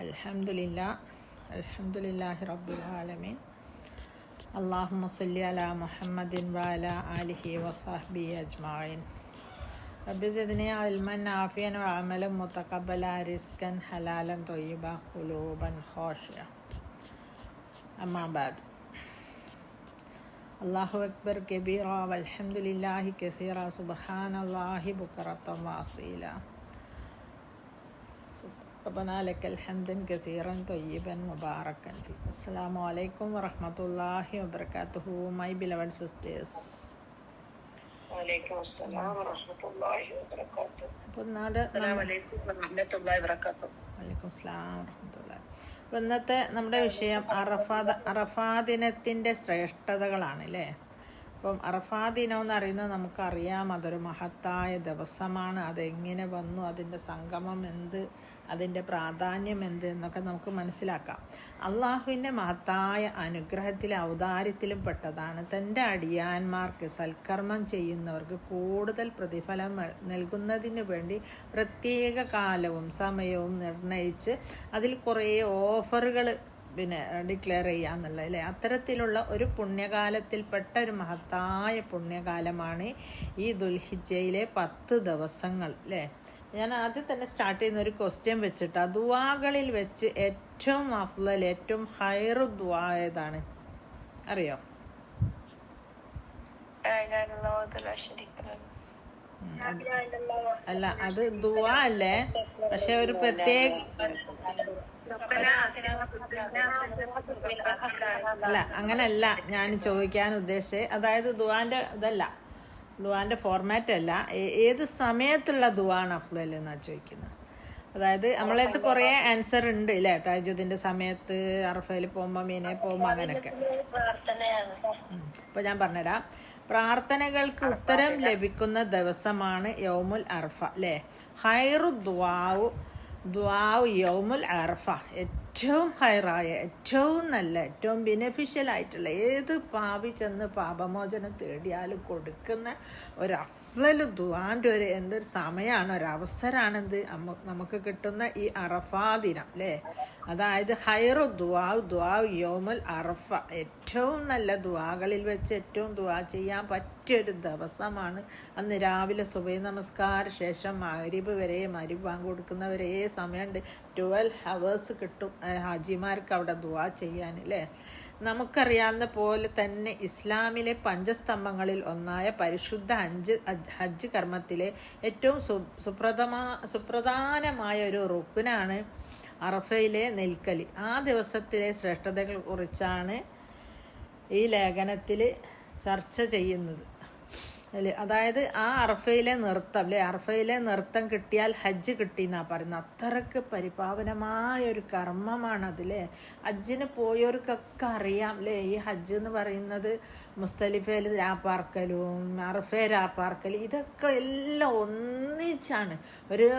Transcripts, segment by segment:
അൽഹംദുലില്ലാഹി റബ്ബിൽ ആലമീൻ. അല്ലാഹുമ്മ സ്വല്ലി അലാ മുഹമ്മദിൻ വഅലാ ആലിഹി വസഹ്ബിഹി അജ്മഈൻ. റബ്ബി സിദ്നി ഇൽമൻ നാഫിയൻ വഅമലൻ മുതഖബ്ബല റിസ്കൻ ഹലാലൻ ത്വയ്യിബ ഖുലൂബൻ ഖാശിയ. അമ്മാ ബഅദ്. അല്ലാഹു അക്ബർ കബീറ വൽഹംദുലില്ലാഹി കസീറ സുബ്ഹാനല്ലാഹി ബുക്റതൻ വഅസീല. ربنا لك الحمد كثيرا طيبا مباركا فيه. السلام عليكم ورحمة الله وبركاته, my beloved sisters. وعليكم السلام ورحمة الله وبركاته. ഇന്നത്തെ നമ്മുടെ വിഷയം അറഫാ ദിനത്തിൻ്റെ ശ്രേഷ്ഠതകളാണ് അല്ലേ. അപ്പം അറഫാ ദിനം എന്ന് പറയുന്നത് നമുക്കറിയാം, അതൊരു മഹത്തായ ദിവസമാണ്. അതെങ്ങനെ വന്നു, അതിൻ്റെ സംഗമം എന്ത്, അതിൻ്റെ പ്രാധാന്യം എന്ത് എന്നൊക്കെ നമുക്ക് മനസ്സിലാക്കാം. അള്ളാഹുവിൻ്റെ മഹത്തായ അനുഗ്രഹത്തിലും ഔദാര്യത്തിലും പെട്ടതാണ് തൻ്റെ അടിയാന്മാർക്ക്, സൽക്കർമ്മം ചെയ്യുന്നവർക്ക് കൂടുതൽ പ്രതിഫലം നൽകുന്നതിന് വേണ്ടി പ്രത്യേക കാലവും സമയവും നിർണയിച്ച് അതിൽ കുറേ ഓഫറുകൾ ഡിക്ലെയർ ചെയ്യുക എന്നുള്ളത് അല്ലേ. അത്തരത്തിലുള്ള ഒരു പുണ്യകാലത്തിൽപ്പെട്ട ഒരു മഹത്തായ പുണ്യകാലമാണ് ഈ ദുൽഹിജ്ജയിലെ 10 ദിവസങ്ങൾ അല്ലേ. ഞാൻ ആദ്യം തന്നെ സ്റ്റാർട്ട് ചെയ്യുന്ന ഒരു ക്വസ്റ്റ്യൻ വെച്ചിട്ട്, ദുആകളിൽ വെച്ച് ഏറ്റവും അഫ്ളൽ, ഏറ്റവും ഹൈറു ദുആ ഏതാണ് അറിയോ? അല്ല, അത് ദുആ അല്ലേ, പക്ഷെ ഒരു പ്രത്യേക അല്ല, അങ്ങനല്ല ഞാൻ ചോദിക്കാൻ ഉദ്ദേശിച്ചത്. അതായത് ദുആന്റെ ഇതല്ല, ദുആന്റെ ഫോർമാറ്റ് അല്ല, ഏത് സമയത്തുള്ള ദുആണ് അഫ്ളൽ എന്നാണ് ചോദിക്കുന്നത്. അതായത് നമ്മളടുത്ത് കുറേ ആൻസർ ഉണ്ട് അല്ലേ. തഹജ്ജുദിന്റെ സമയത്ത്, അറഫയിൽ പോകുമ്പോൾ, മീനെ പോകുമ്പോൾ, അങ്ങനെയൊക്കെ. അപ്പോൾ ഞാൻ പറഞ്ഞുതരാം. പ്രാർത്ഥനകൾക്ക് ഉത്തരം ലഭിക്കുന്ന ദിവസമാണ് യൗമുൽ അറഫ അല്ലേ. ഹൈറു ദുആഉ യൗമുൽ അറഫ. ഏറ്റവും ഹൈറായ, ഏറ്റവും നല്ല, ഏറ്റവും ബെനിഫിഷ്യൽ ആയിട്ടുള്ള, ഏത് പാപി ചെന്ന് പാപമോചനം തേടിയാലും കൊടുക്കുന്ന ഒരു അഫ്ളൽ ദുആൻ്റെ ഒരു എന്തൊരു സമയമാണ്, ഒരു അവസരമാണിത് നമുക്ക് കിട്ടുന്ന ഈ അറഫാ ദിനം അല്ലേ. അതായത് ഹൈറു ദുആഉ യൗമുൽ അറഫ. ഏറ്റവും നല്ല ദുആകളിൽ വെച്ച് ഏറ്റവും ദുആ ചെയ്യാൻ പറ്റിയൊരു ദിവസമാണ് അന്ന്. രാവിലെ സുബഹി നമസ്കാര ശേഷം മഗ്‌രിബ് വരെ, മഗ്‌രിബ് ബാങ്ക് കൊടുക്കുന്നവരെ സമയമുണ്ട്. 12 hours കിട്ടും ഹാജിമാർക്ക് അവിടെ ദുആ ചെയ്യാൻ അല്ലേ. നമുക്കറിയാവുന്ന പോലെ തന്നെ ഇസ്ലാമിലെ പഞ്ചസ്തംഭങ്ങളിൽ ഒന്നായ പരിശുദ്ധ ഹജ്ജ് കർമ്മത്തിലെ ഏറ്റവും സുപ്രധാനമായ ഒരു റുക്നാണ് അറഫയിലെ നിൽക്കൽ. ആ ദിവസത്തിലെ ശ്രേഷ്ഠതകളെ കുറിച്ചാണ് ഈ ലേഖനത്തിൽ ചർച്ച ചെയ്യുന്നത്. അതായത് ആ അറഫയിലെ നൃത്തം അല്ലേ, അറഫയിലെ നൃത്തം കിട്ടിയാൽ ഹജ്ജ് കിട്ടി എന്നാ പറയുന്നത്. അത്രക്ക് പരിപാവനമായ ഒരു കർമ്മമാണ് അതില്ലേ. ഹജ്ജിന് പോയവർക്കൊക്കെ അറിയാം അല്ലേ, ഈ ഹജ്ജ് എന്ന് പറയുന്നത് മുസ്തലിഫയിൽ രാപ്പാർക്കലും അറഫേ രാപ്പാർക്കലും ഇതൊക്കെ എല്ലാം ഒന്നിച്ചാണ്. ഒരു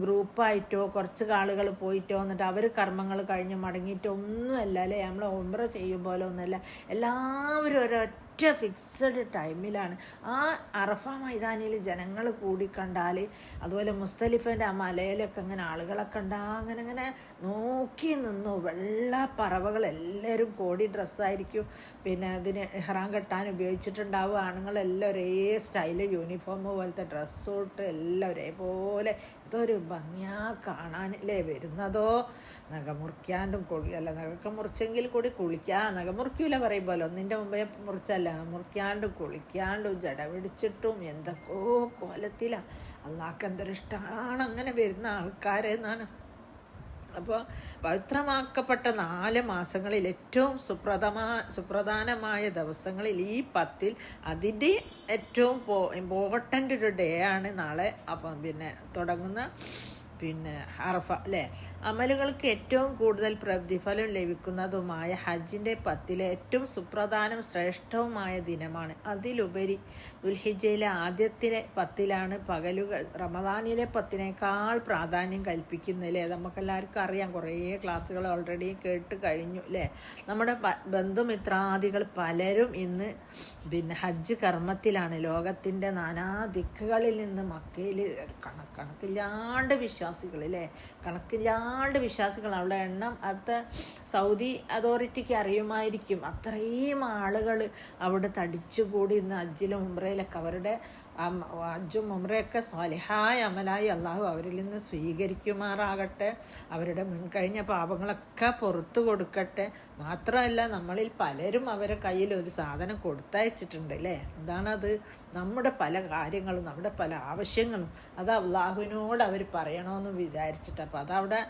ഗ്രൂപ്പായിട്ടോ കുറച്ച് ആളുകൾ പോയിട്ടോ എന്നിട്ട് അവർ കർമ്മങ്ങൾ കഴിഞ്ഞ് മടങ്ങിയിട്ടോ ഒന്നുമല്ല അല്ലേ. നമ്മൾ ഉംറ ചെയ്യും പോലെ ഒന്നുമല്ല. എല്ലാവരും ഒരൊറ്റ ഫിക്സഡ് ടൈമിലാണ്. ആ അറഫ മൈതാനിയിൽ ജനങ്ങൾ കൂടിക്കണ്ടാൽ, അതുപോലെ മുസ്തലിഫേൻ്റെ ആ മലയിലൊക്കെ അങ്ങനെ ആളുകളൊക്കെ അങ്ങനെ അങ്ങനെ നോക്കി നിന്നു. വെള്ള പറവകൾ എല്ലാവരും കോടി ഡ്രസ്സായിരിക്കും, പിന്നെ അതിന് ഇഹ്റാം കെട്ടാൻ ഉപയോഗിച്ചിട്ടുണ്ടാവും. ആണുങ്ങളെല്ലാം ഒരേ സ്റ്റൈല് യൂണിഫോം പോലത്തെ ഡ്രസ്സും ഇട്ട് എല്ലാം ഒരേപോലെ. ഇതൊരു ഭംഗിയാ കാണാനല്ലേ. വരുന്നതോ നഖമുറിക്കാണ്ടും അല്ല, നഖമൊക്കെ മുറിച്ചെങ്കിൽ കൂടി നഖം മുറിക്കൂല പറയും പോലെ, ഒന്നിൻ്റെ മുമ്പേ മുറിച്ചല്ല, മുറിക്കാണ്ടും കുളിക്കാണ്ടും ജട പിടിച്ചിട്ടും എന്തൊക്കെയോ കോലത്തിലാണ്. അള്ളാഹ്ക്ക് എന്തൊരിഷ്ടമാണ് അങ്ങനെ വരുന്ന ആൾക്കാരെന്നാണ്. അപ്പോൾ പവിത്രമാക്കപ്പെട്ട 4 മാസങ്ങളിൽ ഏറ്റവും സുപ്രധാനമായ ദിവസങ്ങളിൽ ഈ 10 അതിൻ്റെ ഏറ്റവും ഇമ്പോർട്ടൻ്റ് ഒരു ഡേ ആണ് നാളെ. അപ്പം തുടങ്ങുന്ന അറഫ അല്ലേ. അമലുകൾക്ക് ഏറ്റവും കൂടുതൽ പ്രതിഫലം ലഭിക്കുന്നതുമായ ഹജ്ജിൻ്റെ 10 ഏറ്റവും സുപ്രധാനവും ശ്രേഷ്ഠവുമായ ദിനമാണ്. അതിലുപരി ദുൽഹിജ്ജയിലെ ആദ്യത്തെ 10 പകലുകൾ റമദാനിലെ 10 പ്രാധാന്യം കൽപ്പിക്കുന്നില്ലേ. നമുക്കെല്ലാവർക്കും അറിയാം, കുറേ ക്ലാസ്സുകൾ ഓൾറെഡി കേട്ട് കഴിഞ്ഞു അല്ലേ. നമ്മുടെ ബന്ധുമിത്രാദികൾ പലരും ഇന്ന് ഹജ്ജ് കർമ്മത്തിലാണ്. ലോകത്തിൻ്റെ നാനാ ദിക്കുകളിൽ നിന്ന് മക്കയിൽ കണക്കില്ലാണ്ട് വിശ്വാസികൾ അല്ലേ, കണക്കില്ലാണ്ട് വിശ്വാസികൾ. അവിടെ എണ്ണം അവിടുത്തെ സൗദി അതോറിറ്റിക്ക് അറിയുമായിരിക്കും, അത്രയും ആളുകൾ അവിടെ തടിച്ചുകൂടി ഇന്ന് ഹജ്ജിലും ഉംറയിലൊക്കെ. അവരുടെ ഹജ്ജും ഉംറയൊക്കെ സ്വാലിഹായ അമലായി അള്ളാഹു അവരിൽ നിന്ന് സ്വീകരിക്കുമാറാകട്ടെ, അവരുടെ മുൻകഴിഞ്ഞ പാപങ്ങളൊക്കെ പുറത്തു കൊടുക്കട്ടെ. മാത്രമല്ല നമ്മളിൽ പലരും അവരെ കയ്യിൽ ഒരു സാധനം കൊടുത്തയച്ചിട്ടുണ്ട് അല്ലേ. എന്താണത്? നമ്മുടെ പല കാര്യങ്ങളും നമ്മുടെ പല ആവശ്യങ്ങളും അത് അള്ളാഹുവിനോട് അവർ പറയണമെന്ന് വിചാരിച്ചിട്ട്. അപ്പം അതവിടെ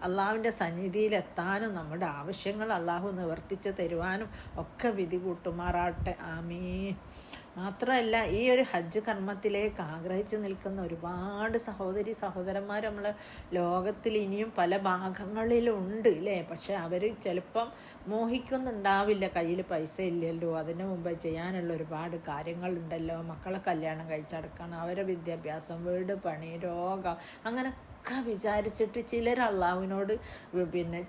അള്ളാഹുവിൻ്റെ സന്നിധിയിലെത്താനും നമ്മുടെ ആവശ്യങ്ങൾ അള്ളാഹു നിവർത്തിച്ച് തരുവാനും ഒക്കെ വിധി കൂട്ടുമാറാട്ടെ. ആമീൻ. മാത്രമല്ല ഈ ഒരു ഹജ്ജ് കർമ്മത്തിലേക്ക് ആഗ്രഹിച്ച് നിൽക്കുന്ന ഒരുപാട് സഹോദരി സഹോദരന്മാർ നമ്മളെ ലോകത്തിൽ ഇനിയും പല ഭാഗങ്ങളിലുണ്ട് അല്ലേ. പക്ഷെ അവർ ചിലപ്പം മോഹിക്കുന്നുണ്ടാവില്ല, കയ്യിൽ പൈസ ഇല്ലല്ലോ, അതിന് മുമ്പ് ചെയ്യാനുള്ള ഒരുപാട് കാര്യങ്ങളുണ്ടല്ലോ, മക്കളെ കല്യാണം കഴിച്ചടക്കണം, അവരെ വിദ്യാഭ്യാസം, വീട് പണി, രോഗം, അങ്ങനെ ഒക്കെ വിചാരിച്ചിട്ട് ചിലർ അള്ളാഹുവിനോട്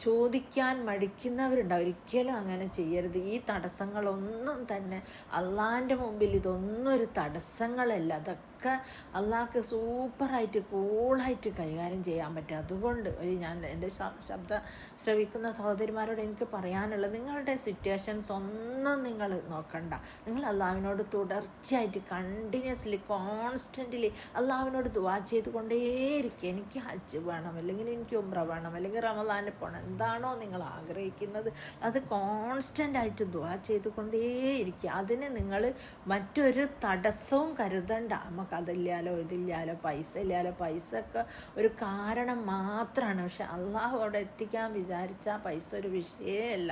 ചോദിക്കാൻ മടിക്കുന്നവരുണ്ട്. ഒരിക്കലും അങ്ങനെ ചെയ്യരുത്. ഈ തടസ്സങ്ങളൊന്നും തന്നെ അള്ളാഹിൻ്റെ മുമ്പിൽ ഇതൊന്നും ഒരു തടസ്സങ്ങളല്ല. അതൊക്കെ അള്ളാഹ്ക്ക് സൂപ്പറായിട്ട് കൂളായിട്ട് കൈകാര്യം ചെയ്യാൻ പറ്റും. അതുകൊണ്ട് ഞാൻ എൻ്റെ ശബ്ദം ശ്രവിക്കുന്ന സഹോദരിമാരോട് എനിക്ക് പറയാനുള്ളത്, നിങ്ങളുടെ സിറ്റുവേഷൻസ് ഒന്നും നിങ്ങൾ നോക്കണ്ട. നിങ്ങൾ അള്ളാഹുവിനോട് തുടർച്ചയായിട്ട് കണ്ടിന്യൂസ്ലി കോൺസ്റ്റൻ്റ്ലി അള്ളാഹുവിനോട് ദുആ ചെയ്തുകൊണ്ടേയിരിക്കുക. എനിക്ക് ഹജ്ജ് വേണം, അല്ലെങ്കിൽ എനിക്ക് ഉംറ വേണം, അല്ലെങ്കിൽ റമദാനിൽ പോകണം, എന്താണോ നിങ്ങൾ ആഗ്രഹിക്കുന്നത് അത് കോൺസ്റ്റൻ്റായിട്ട് ദുആ ചെയ്തുകൊണ്ടേയിരിക്കുക. അതിന് നിങ്ങൾ മറ്റൊരു തടസ്സവും കരുതണ്ട. നമുക്കതില്ലാലോ ഇതില്ലാലോ പൈസ ഇല്ലാലോ, പൈസ ഒക്കെ ഒരു കാരണം മാത്രമാണ്. പക്ഷെ അള്ളാഹു അവിടെ എത്തിക്കാൻ വിചാരിച്ചാൽ പൈസ ഒരു വിഷയമല്ല.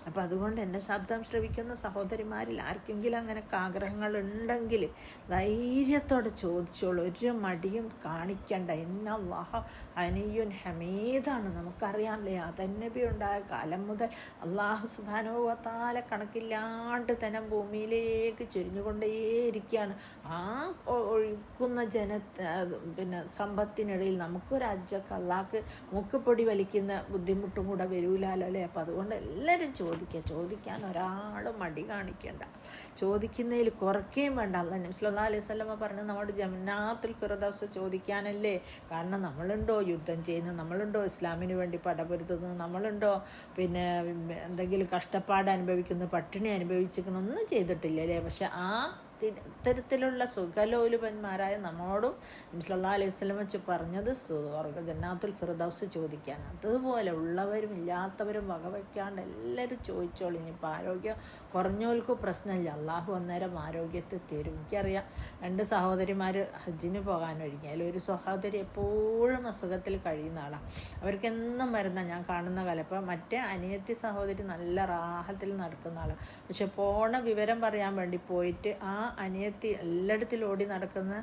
അപ്പം അതുകൊണ്ട് എൻ്റെ ശബ്ദം ശ്രവിക്കുന്ന സഹോദരിമാരിൽ ആർക്കെങ്കിലും അങ്ങനെ ആഗ്രഹങ്ങൾ ഉണ്ടെങ്കിൽ ധൈര്യത്തോടെ ചോദിച്ചോളൂ, ഒരു മടിയും കാണിക്കണ്ട. ഇന്നല്ലാഹ ഹനിയുൻ ഹമീദാണ്. നമുക്കറിയാമല്ലേ, നബി ഉണ്ടായ കാലം മുതൽ അള്ളാഹു സുബ്ഹാനഹു വ തആല കണക്കില്ലാണ്ട് തന്നെ ഭൂമിയിലേക്ക് ചൊരിഞ്ഞുകൊണ്ടേയിരിക്കുകയാണ്. ആ ഒഴുക്കുന്ന സമ്പത്തിനിടയിൽ നമുക്കൊരു ഹജ്ജൊക്കെ അള്ളാഹ്ക്ക് മൂക്കുപൊടി വലിക്കുന്ന ബുദ്ധിമുട്ടും കൂടെ വരൂലല്ലോ അല്ലേ. അപ്പം അതുകൊണ്ട് എല്ലാവരും ചോദിക്കാൻ ഒരാളും മടി കാണിക്കേണ്ട, ചോദിക്കുന്നതിൽ കുറയ്ക്കുകയും വേണ്ട. അല്ലാഹു നബി സല്ലല്ലാഹു അലൈഹി വസല്ലമ പറഞ്ഞു, നമ്മുടെ ജന്നാത്തുൽ ഫിർദൗസ് ചോദിക്കാനല്ലേ. കാരണം നമ്മളുണ്ടോ യുദ്ധം ചെയ്യുന്നത്, നമ്മളുണ്ടോ ഇസ്ലാമിന് വേണ്ടി പടപൊരുത്തുന്നത്, നമ്മളുണ്ടോ എന്തെങ്കിലും കഷ്ടപ്പാട് അനുഭവിക്കുന്നത്, പട്ടിണി അനുഭവിച്ചിരിക്കണം, ഒന്നും ചെയ്തിട്ടില്ല അല്ലേ. പക്ഷെ ഇത്തരത്തിലുള്ള സുഖലോലുപന്മാരായ നമ്മോടും നബി സല്ലല്ലാഹു അലൈഹി വസല്ലം പറഞ്ഞത് ജന്നാത്തുൽ ഫിർദൗസ് ചോദിക്കാൻ. അതുപോലെ ഉള്ളവരും ഇല്ലാത്തവരും വകവയ്ക്കാണ്ട് എല്ലാവരും ചോദിച്ചോളൂ. ഇനിയിപ്പോൾ ആരോഗ്യം കുറഞ്ഞവർക്ക് പ്രശ്നമില്ല, അള്ളാഹു അന്നേരം ആരോഗ്യത്തെ തരും. എനിക്കറിയാം 2 സഹോദരിമാർ ഹജ്ജിന് പോകാനൊരുങ്ങി. അതിലൊരു സഹോദരി എപ്പോഴും അസുഖത്തിൽ കഴിയുന്ന ആളാണ്, അവർക്കെന്നും വരുന്ന ഞാൻ കാണുന്ന കാലം. ഇപ്പോൾ മറ്റേ അനിയത്തി സഹോദരി നല്ല റാഹത്തിൽ നടക്കുന്ന ആളാണ്. പക്ഷെ പോണ വിവരം പറയാൻ വേണ്ടി പോയിട്ട് ആ അനിയത്തി എല്ലായിടത്തിലും ഓടി നടക്കുന്ന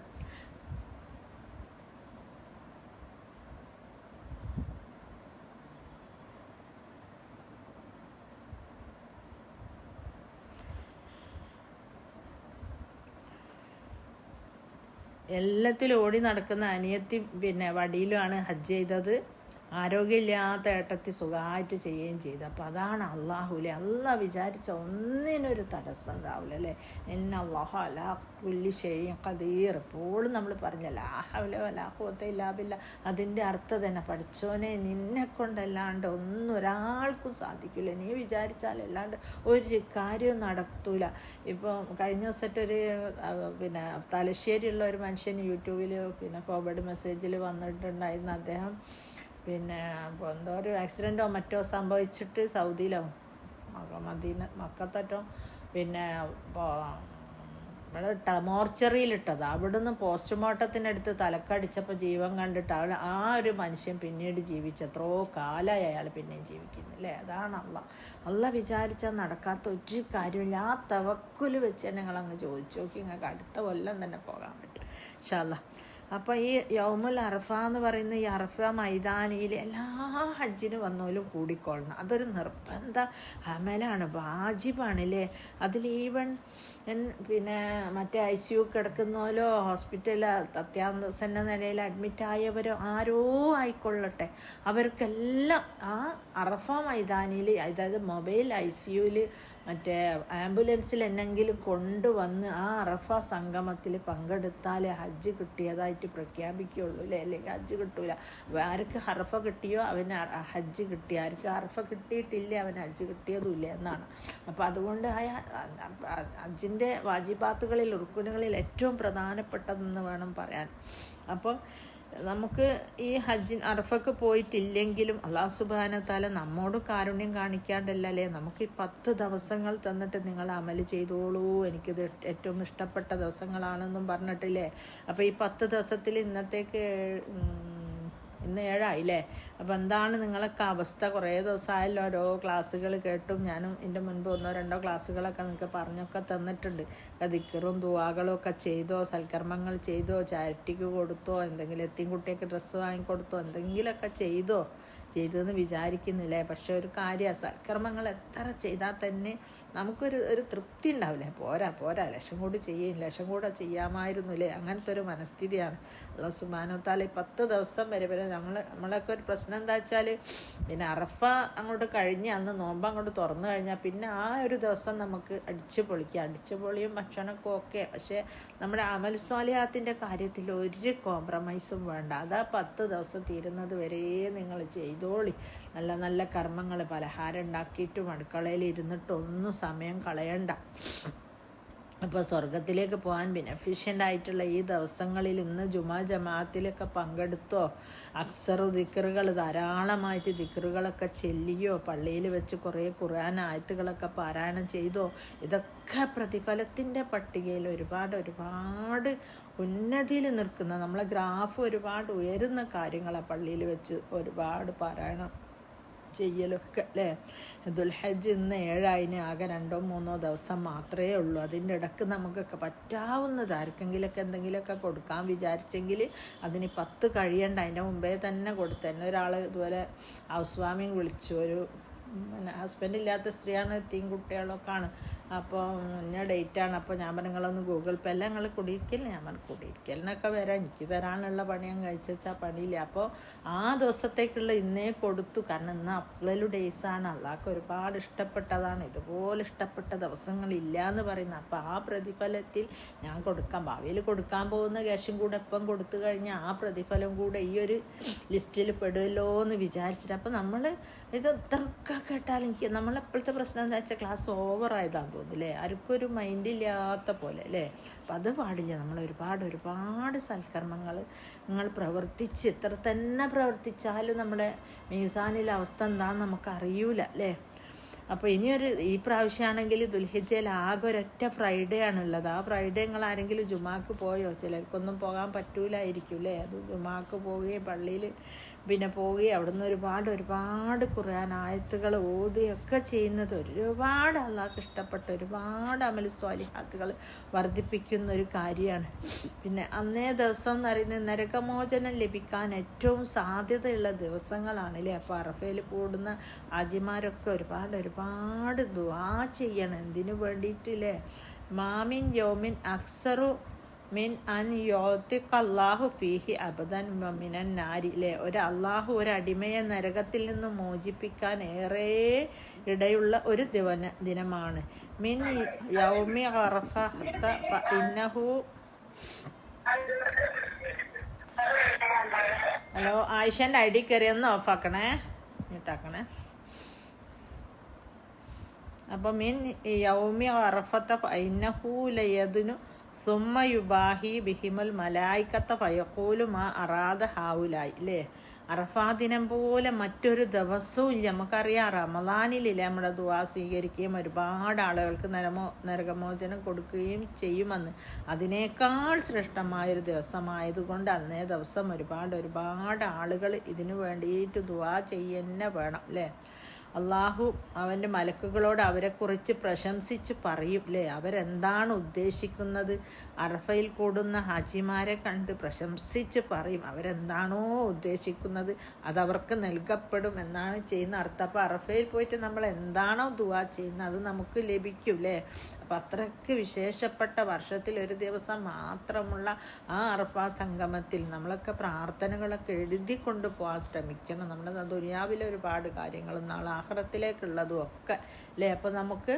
എല്ലാത്തിലും ഓടി നടക്കുന്ന അനിയത്തി വടിയിലുമാണ് ഹജ്ജ് ചെയ്തത്. ആരോഗ്യമില്ലാത്ത ഏട്ടത്തി സുഖമായിട്ട് ചെയ്യുകയും ചെയ്തു. അപ്പോൾ അതാണ് അള്ളാഹുലെ, അള്ളാഹ് വിചാരിച്ച ഒന്നിനൊരു തടസ്സം ഉണ്ടാവില്ല അല്ലേ. ഇന്ന അല്ലാഹു അലാ കുല്ലി ഷൈഇൻ ഖദീർ. എപ്പോഴും നമ്മൾ പറഞ്ഞ ലാ ഹൗല വലാ ഖുവത ഇല്ലാ ബില്ലാ, അതിൻ്റെ അർത്ഥം തന്നെ പഠിച്ചോനെ നിന്നെ കൊണ്ടല്ലാണ്ട് ഒന്നും ഒരാൾക്കും സാധിക്കില്ല, നീ വിചാരിച്ചാലല്ലാണ്ട് ഒരു കാര്യവും നടത്തൂല. ഇപ്പോൾ കഴിഞ്ഞ ദിവസത്തൊരു തലശ്ശേരിയുള്ള ഒരു മനുഷ്യൻ യൂട്യൂബിൽ ഫോർവേഡ് മെസ്സേജിൽ വന്നിട്ടുണ്ടായിരുന്നു. അദ്ദേഹം എന്തോ ഒരു ആക്സിഡൻറ്റോ മറ്റോ സംഭവിച്ചിട്ട് സൗദിയിലോ മക്കത്തറ്റോ ഇവിടെ മോർച്ചറിയിലിട്ടത്, അവിടുന്ന് പോസ്റ്റ്മോർട്ടത്തിനടുത്ത് തലക്കടിച്ചപ്പോൾ ജീവൻ കണ്ടിട്ട് ആ ഒരു മനുഷ്യൻ പിന്നീട് ജീവിച്ച് എത്രയോ കാലമായി അയാൾ പിന്നെയും ജീവിക്കുന്നില്ലേ. അതാണ് അള്ളാഹ് വിചാരിച്ചാൽ നടക്കാത്ത ഒരു കാര്യമില്ല. ആ തവക്കുൽ വെച്ച് തന്നെ നിങ്ങളങ്ങ് ചോദിച്ചു നോക്കി, നിങ്ങൾക്ക് അടുത്ത കൊല്ലം തന്നെ പോകാൻ പറ്റും ഇൻഷാ അല്ലാഹ്. അപ്പോൾ ഈ യൗമുൽ അറഫ എന്ന് പറയുന്ന ഈ അറഫ മൈതാനിയിൽ എല്ലാ ഹജ്ജിന് വന്നോലും കൂടിക്കൊള്ളണം. അതൊരു നിർബന്ധ അമലാണ്, വാജിബാണല്ലേ. അതിൽ ഈവൻ പിന്നെ മറ്റേ ICU കിടക്കുന്നോലോ ഹോസ്പിറ്റലിൽ അത്യാസന്ന നിലയിൽ അഡ്മിറ്റായവരോ ആരോ ആയിക്കൊള്ളട്ടെ, അവർക്കെല്ലാം ആ അറഫ മൈതാനിയിൽ, അതായത് മൊബൈൽ ICUവിൽ മറ്റേ ആംബുലൻസിൽ എന്നെങ്കിലും കൊണ്ടുവന്ന് ആ അറഫ സംഗമത്തിൽ പങ്കെടുത്താലേ ഹജ്ജ് കിട്ടിയതായിട്ട് പ്രഖ്യാപിക്കുകയുള്ളൂ അല്ലേ, അല്ലെങ്കിൽ ഹജ്ജ് കിട്ടൂല. ആർക്ക് അറഫ കിട്ടിയോ അവന് ഹജ്ജ് കിട്ടി, ആർക്ക് അറഫ കിട്ടിയിട്ടില്ല അവന് ഹജ്ജ് കിട്ടിയതുമില്ല എന്നാണ്. അപ്പോൾ അതുകൊണ്ട് ഹജ്ജിൻ്റെ വാജിബാത്തുകളിൽ, റുക്കുനുകളിൽ ഏറ്റവും പ്രധാനപ്പെട്ടതെന്ന് വേണം പറയാൻ. അപ്പോൾ നമുക്ക് ഈ അറഫക്ക് പോയിട്ടില്ലെങ്കിലും അല്ലാഹു സുബ്ഹാനഹു വ തആല നമ്മോട് കാരുണ്യം കാണിക്കാണ്ടല്ലേ നമുക്ക് ഈ 10 ദിവസങ്ങൾ തന്നിട്ട് നിങ്ങൾ അമൽ ചെയ്തോളൂ, എനിക്കിത് ഏറ്റവും ഇഷ്ടപ്പെട്ട ദിവസങ്ങളാണെന്നും പറഞ്ഞിട്ടില്ലേ. അപ്പോൾ ഈ 10 ദിവസത്തിൽ ഇന്ന് 7 ആയില്ലേ. അപ്പോൾ എന്താണ് നിങ്ങളൊക്കെ അവസ്ഥ? കുറേ ദിവസമായല്ലോ ഓരോ ക്ലാസ്സുകൾ കേട്ടും. ഞാനും ഇതിൻ്റെ മുൻപ് 1-2 ക്ലാസ്സുകളൊക്കെ നിങ്ങൾക്ക് പറഞ്ഞൊക്കെ തന്നിട്ടുണ്ട്. ദിക്റും ദുആകളും ഒക്കെ ചെയ്തോ, സൽക്കർമ്മങ്ങൾ ചെയ്തോ, ചാരിറ്റിക്ക് കൊടുത്തോ, എന്തെങ്കിലും എത്തിൻകുട്ടിയൊക്കെ ഡ്രസ്സ് വാങ്ങിക്കൊടുത്തോ, എന്തെങ്കിലുമൊക്കെ ചെയ്തെന്ന് വിചാരിക്കുന്നില്ലേ. പക്ഷെ ഒരു കാര്യം, സൽക്കർമ്മങ്ങൾ എത്ര ചെയ്താൽ തന്നെ നമുക്കൊരു തൃപ്തി ഉണ്ടാവില്ലേ. പോരാ ലക്ഷം കൂടി ലക്ഷം കൂടെ ചെയ്യാമായിരുന്നു അല്ലേ, അങ്ങനത്തെ ഒരു മനസ്ഥിതിയാണ്. അല്ലാഹു സുബ്ഹാനഹു വ തആല 10 ദിവസം വരെ നമ്മളൊക്കെ ഒരു പ്രശ്നം എന്താ വെച്ചാൽ, പിന്നെ അറഫ അങ്ങോട്ട് കഴിഞ്ഞ് അന്ന് നോമ്പ് അങ്ങോട്ട് തുറന്നു കഴിഞ്ഞാൽ പിന്നെ ആ ഒരു ദിവസം നമുക്ക് അടിച്ചു പൊളിയും ഭക്ഷണമൊക്കെ ഓക്കെ. പക്ഷേ നമ്മുടെ അമൽ സ്വാലിഹാത്തിൻ്റെ കാര്യത്തിൽ ഒരു കോംപ്രമൈസും വേണ്ട. അതാ 10 ദിവസം തീരുന്നത് വരെ നിങ്ങൾ ചെയ്തോളി. നല്ല നല്ല കർമ്മങ്ങൾ, പലഹാരം ഉണ്ടാക്കിയിട്ടും അടുക്കളയിൽ ഇരുന്നിട്ടൊന്നും സമയം കളയണ്ട. അപ്പോൾ സ്വർഗത്തിലേക്ക് പോകാൻ ബെനഫിഷ്യൻ്റ് ആയിട്ടുള്ള ഈ ദിവസങ്ങളിൽ ഇന്ന് ജുമാ ജമാഅത്തിലൊക്കെ പങ്കെടുത്തോ, അക്സറു ദിക്റുകൾ ധാരാളമായിട്ട് ദിക്റുകളൊക്കെ ചെല്ലിയോ, പള്ളിയിൽ വെച്ച് കുറേ ഖുർആൻ ആയത്തുകളൊക്കെ പാരായണം ചെയ്തോ, ഇതൊക്കെ പ്രതിഫലത്തിൻ്റെ പട്ടികയിൽ ഒരുപാട് ഉന്നതിയിൽ നിൽക്കുന്ന, നമ്മളെ ഗ്രാഫ് ഒരുപാട് ഉയരുന്ന കാര്യങ്ങളാണ്. പള്ളിയിൽ വെച്ച് ഒരുപാട് പാരായണം ചെയ്യലൊക്കെ അല്ലേ. ദുൽഹജ്ജ് ഇന്ന് 7 ആകെ 2-3 ദിവസം മാത്രമേ ഉള്ളൂ. അതിൻ്റെ ഇടയ്ക്ക് നമുക്കൊക്കെ പറ്റാവുന്നത് ആർക്കെങ്കിലൊക്കെ എന്തെങ്കിലുമൊക്കെ കൊടുക്കാൻ വിചാരിച്ചെങ്കിൽ അതിന് 10 കഴിയണ്ട, അതിൻ്റെ മുമ്പേ തന്നെ കൊടുത്തു. എന്നെ ഒരാൾ ഇതുപോലെ ഹൗസ് വാമിങ് വിളിച്ചു. ഒരു ഹസ്ബൻഡ് ഇല്ലാത്ത സ്ത്രീയാണ്, എത്തിയും കുട്ടികളൊക്കെ ആണ്. അപ്പോൾ ഇന്ന ഡേറ്റാണ്. അപ്പോൾ ഞാൻ പറഞ്ഞു നിങ്ങളൊന്ന് ഗൂഗിൾ പേ അല്ല നിങ്ങൾ കുടിയിരിക്കലിന്, ഞാൻ പറഞ്ഞു കുടിയിരിക്കലിനൊക്കെ വരാം, എനിക്ക് തരാനുള്ള പണി ഞാൻ കഴിച്ചു വെച്ചാൽ പണിയില്ല. അപ്പോൾ ആ ദിവസത്തേക്കുള്ള ഇന്നേ കൊടുത്തു. കാരണം ഇന്ന് അഫ്ളലു ഡേയ്സാണ്, അള്ളാഹ്ക്ക് ഒരുപാട് ഇഷ്ടപ്പെട്ടതാണ്. ഇതുപോലെ ഇഷ്ടപ്പെട്ട ദിവസങ്ങളില്ല എന്ന് പറയുന്നത്. അപ്പോൾ ആ പ്രതിഫലത്തിൽ ഞാൻ ഭാവിയിൽ കൊടുക്കാൻ പോകുന്ന ക്യാഷും കൂടെ ഇപ്പം കൊടുത്തു കഴിഞ്ഞാൽ ആ പ്രതിഫലം കൂടെ ഈ ഒരു ലിസ്റ്റിൽ പെടുമല്ലോ എന്ന് വിചാരിച്ചിട്ട്. അപ്പോൾ നമ്മൾ ഇത് എത്രയൊക്കെ കേട്ടാൽ നമ്മളെപ്പോഴത്തെ പ്രശ്നം എന്താ വെച്ചാൽ ക്ലാസ് ഓവറായതാന്ന് തോന്നുന്നില്ലേ, ആർക്കും ഒരു മൈൻഡില്ലാത്ത പോലെ അല്ലേ. അപ്പം അത് പാടില്ല. നമ്മൾ ഒരുപാട് സൽക്കർമ്മങ്ങൾ നിങ്ങൾ പ്രവർത്തിച്ച് എത്ര തന്നെ പ്രവർത്തിച്ചാലും നമ്മുടെ മീസാനിലെ അവസ്ഥ എന്താണെന്ന് നമുക്കറിയൂല അല്ലേ. അപ്പോൾ ഈ പ്രാവശ്യമാണെങ്കിൽ ദുൽഹിജ്ജയിൽ ആകെ ഒരൊറ്റ ഫ്രൈഡേ ആണുള്ളത്. ആ ഫ്രൈഡേ നിങ്ങൾ ആരെങ്കിലും ജുമാക്ക് പോയോ? ചിലർക്കൊന്നും പോകാൻ പറ്റൂലായിരിക്കും അല്ലേ. അത് ജുമാക്ക് പോവുകയും പള്ളിയിൽ പോവുകയും അവിടുന്ന് ഒരുപാട് ഖുർആൻ ആയത്തുകൾ ഓതുകയൊക്കെ ചെയ്യുന്നത് ഒരുപാട് അള്ളാഹ്ക്ക് ഇഷ്ടപ്പെട്ട ഒരുപാട് അമൽ സ്വാലിഹാത്തുകൾ വർദ്ധിപ്പിക്കുന്ന ഒരു കാര്യമാണ്. അന്നേ ദിവസം എന്ന് പറയുന്നത് നരകമോചനം ലഭിക്കാൻ ഏറ്റവും സാധ്യതയുള്ള ദിവസങ്ങളാണ് അല്ലേ. അപ്പോൾ അറഫയിൽ കൂടുന്ന ഹാജിമാരൊക്കെ ഒരുപാട് ദുആ ചെയ്യണം. എന്തിനു വേണ്ടിയിട്ടില്ലേ? മാമിൻ യൗമിൻ അക്സറു മിൻ അൻ യോത്തിഖല്ലാഹു ഫീഹി അബദൻ മിനൻ നാരി അല്ലേ. അള്ളാഹു ഒരു അടിമയെ നരകത്തിൽ നിന്ന് മോചിപ്പിക്കാൻ ഏറെ ഇടയുള്ള ഒരു ദിനമാണ്. മിൻ യൗമി അറഫ ഇന്നഹു. ഹലോ, ആയിഷൻ്റെ ID കയറി ഒന്ന് ഓഫാക്കണേ, മ്യൂട്ടാക്കണേ. അപ്പം മിൻ യൗമി അറഫത്ത ഇന്നഹു ലയദുനു സുമ്മ യുബാഹി ബിഹിമുൽ മലായിക്കത്ത ഫയഖൂലു മാ അറാദ ഹാവുലായി അല്ലേ. അറഫാ ദിനം പോലെ മറ്റൊരു ദിവസവും ഇല്ല. നമുക്കറിയാം റമളാനിലില്ലേ നമ്മുടെ ദുആ സ്വീകരിക്കുകയും ഒരുപാട് ആളുകൾക്ക് നരകമോചനം കൊടുക്കുകയും ചെയ്യുമെന്ന്. അതിനേക്കാൾ ശ്രേഷ്ഠമായൊരു ദിവസമായതുകൊണ്ട് അന്നേ ദിവസം ഒരുപാട് ആളുകൾ ഇതിനു വേണ്ടിയിട്ട് ദുആ ചെയ്യുന്നെ വേണം അല്ലേ. അള്ളാഹു അവൻ്റെ മലക്കുകളോട് അവരെക്കുറിച്ച് പ്രശംസിച്ച് പറയും അല്ലേ. അവരെന്താണ് ഉദ്ദേശിക്കുന്നത്? അറഫയിൽ കൂടുന്ന ഹാജിമാരെ കണ്ട് പ്രശംസിച്ച് പറയും. അവരെന്താണോ ഉദ്ദേശിക്കുന്നത് അതവർക്ക് നൽകപ്പെടും എന്നാണ് ചെയ്യുന്ന അർത്ഥം. അപ്പോൾ അറഫയിൽ പോയിട്ട് നമ്മൾ എന്താണോ ദുആ ചെയ്യുന്നത് അത് നമുക്ക് ലഭിക്കും അല്ലേ. അപ്പം അത്രയ്ക്ക് വിശേഷപ്പെട്ട വർഷത്തിൽ ഒരു ദിവസം മാത്രമുള്ള ആ അറഫ സംഗമത്തിൽ നമ്മളൊക്കെ പ്രാർത്ഥനകളൊക്കെ എഴുതി കൊണ്ട് പോകാൻ ശ്രമിക്കണം. നമ്മുടെ ദുനിയാവിലെ ഒരുപാട് കാര്യങ്ങളും നാളെ ആഖിറത്തിലേക്കുള്ളതും ഒക്കെ അല്ലേ. അപ്പം നമുക്ക്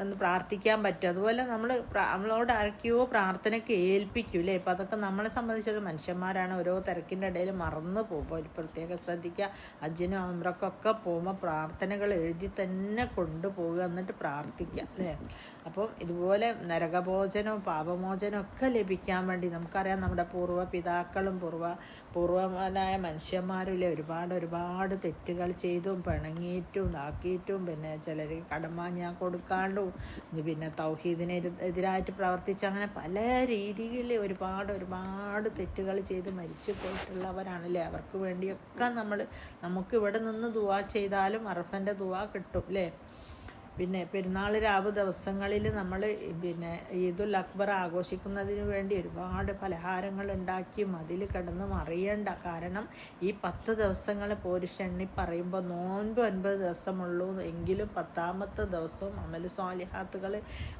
ഒന്ന് പ്രാർത്ഥിക്കാൻ പറ്റും. അതുപോലെ നമ്മളോട് ആരൊക്കെയോ പ്രാർത്ഥനയ്ക്ക് ഏൽപ്പിക്കും അല്ലേ. ഇപ്പം അതൊക്കെ നമ്മളെ സംബന്ധിച്ചത് മനുഷ്യന്മാരാണ്, ഓരോ തിരക്കിൻ്റെ ഇടയിൽ മറന്നു പോകുമ്പോൾ ഒരു പ്രത്യേകം ശ്രദ്ധിക്കുക. ഹജ്ജിനും ഉംറയ്ക്കൊക്കെ പോകുമ്പോൾ പ്രാർത്ഥനകൾ എഴുതി തന്നെ കൊണ്ടുപോവുക, എന്നിട്ട് പ്രാർത്ഥിക്കുക അല്ലേ. അപ്പം ഇതുപോലെ നരകഭോജനവും പാപമോചനവും ഒക്കെ ലഭിക്കാൻ വേണ്ടി നമുക്കറിയാം നമ്മുടെ പൂർവ്വ പിതാക്കളും പൂർവ്വനായ മനുഷ്യന്മാരും ഇല്ലേ ഒരുപാട് തെറ്റുകൾ ചെയ്തും പിണങ്ങിയിട്ടും ഇതാക്കിയിട്ടും പിന്നെ ചിലർ കടമാഞ്ഞാൻ കൊടുക്കാണ്ടും പിന്നെ തൗഹീദിന് എതിരായിട്ട് പ്രവർത്തിച്ച് അങ്ങനെ പല രീതിയിൽ ഒരുപാട് തെറ്റുകൾ ചെയ്ത് മരിച്ചു പോയിട്ടുള്ളവരാണല്ലേ. അവർക്ക് വേണ്ടിയൊക്കെ നമുക്ക് ഇവിടെ നിന്ന് ദുആ ചെയ്താലും അറഫൻ്റെ ദുആ കിട്ടും അല്ലേ. പിന്നെ പെരുന്നാൾ രാവ് ദിവസങ്ങളിൽ നമ്മൾ പിന്നെ ഈദുൽ അക്ബർ ആഘോഷിക്കുന്നതിന് വേണ്ടി ഒരുപാട് പലഹാരങ്ങൾ ഉണ്ടാക്കിയും അതിൽ കിടന്ന് മറിയണ്ട. കാരണം ഈ 10 ദിവസങ്ങൾ പോരിഷെണ്ണി പറയുമ്പോൾ നോൻപ് 9 ദിവസമുള്ളൂ എങ്കിലും 10ാമത്തെ ദിവസവും അമലു സ്വാലിഹാത്തുകൾ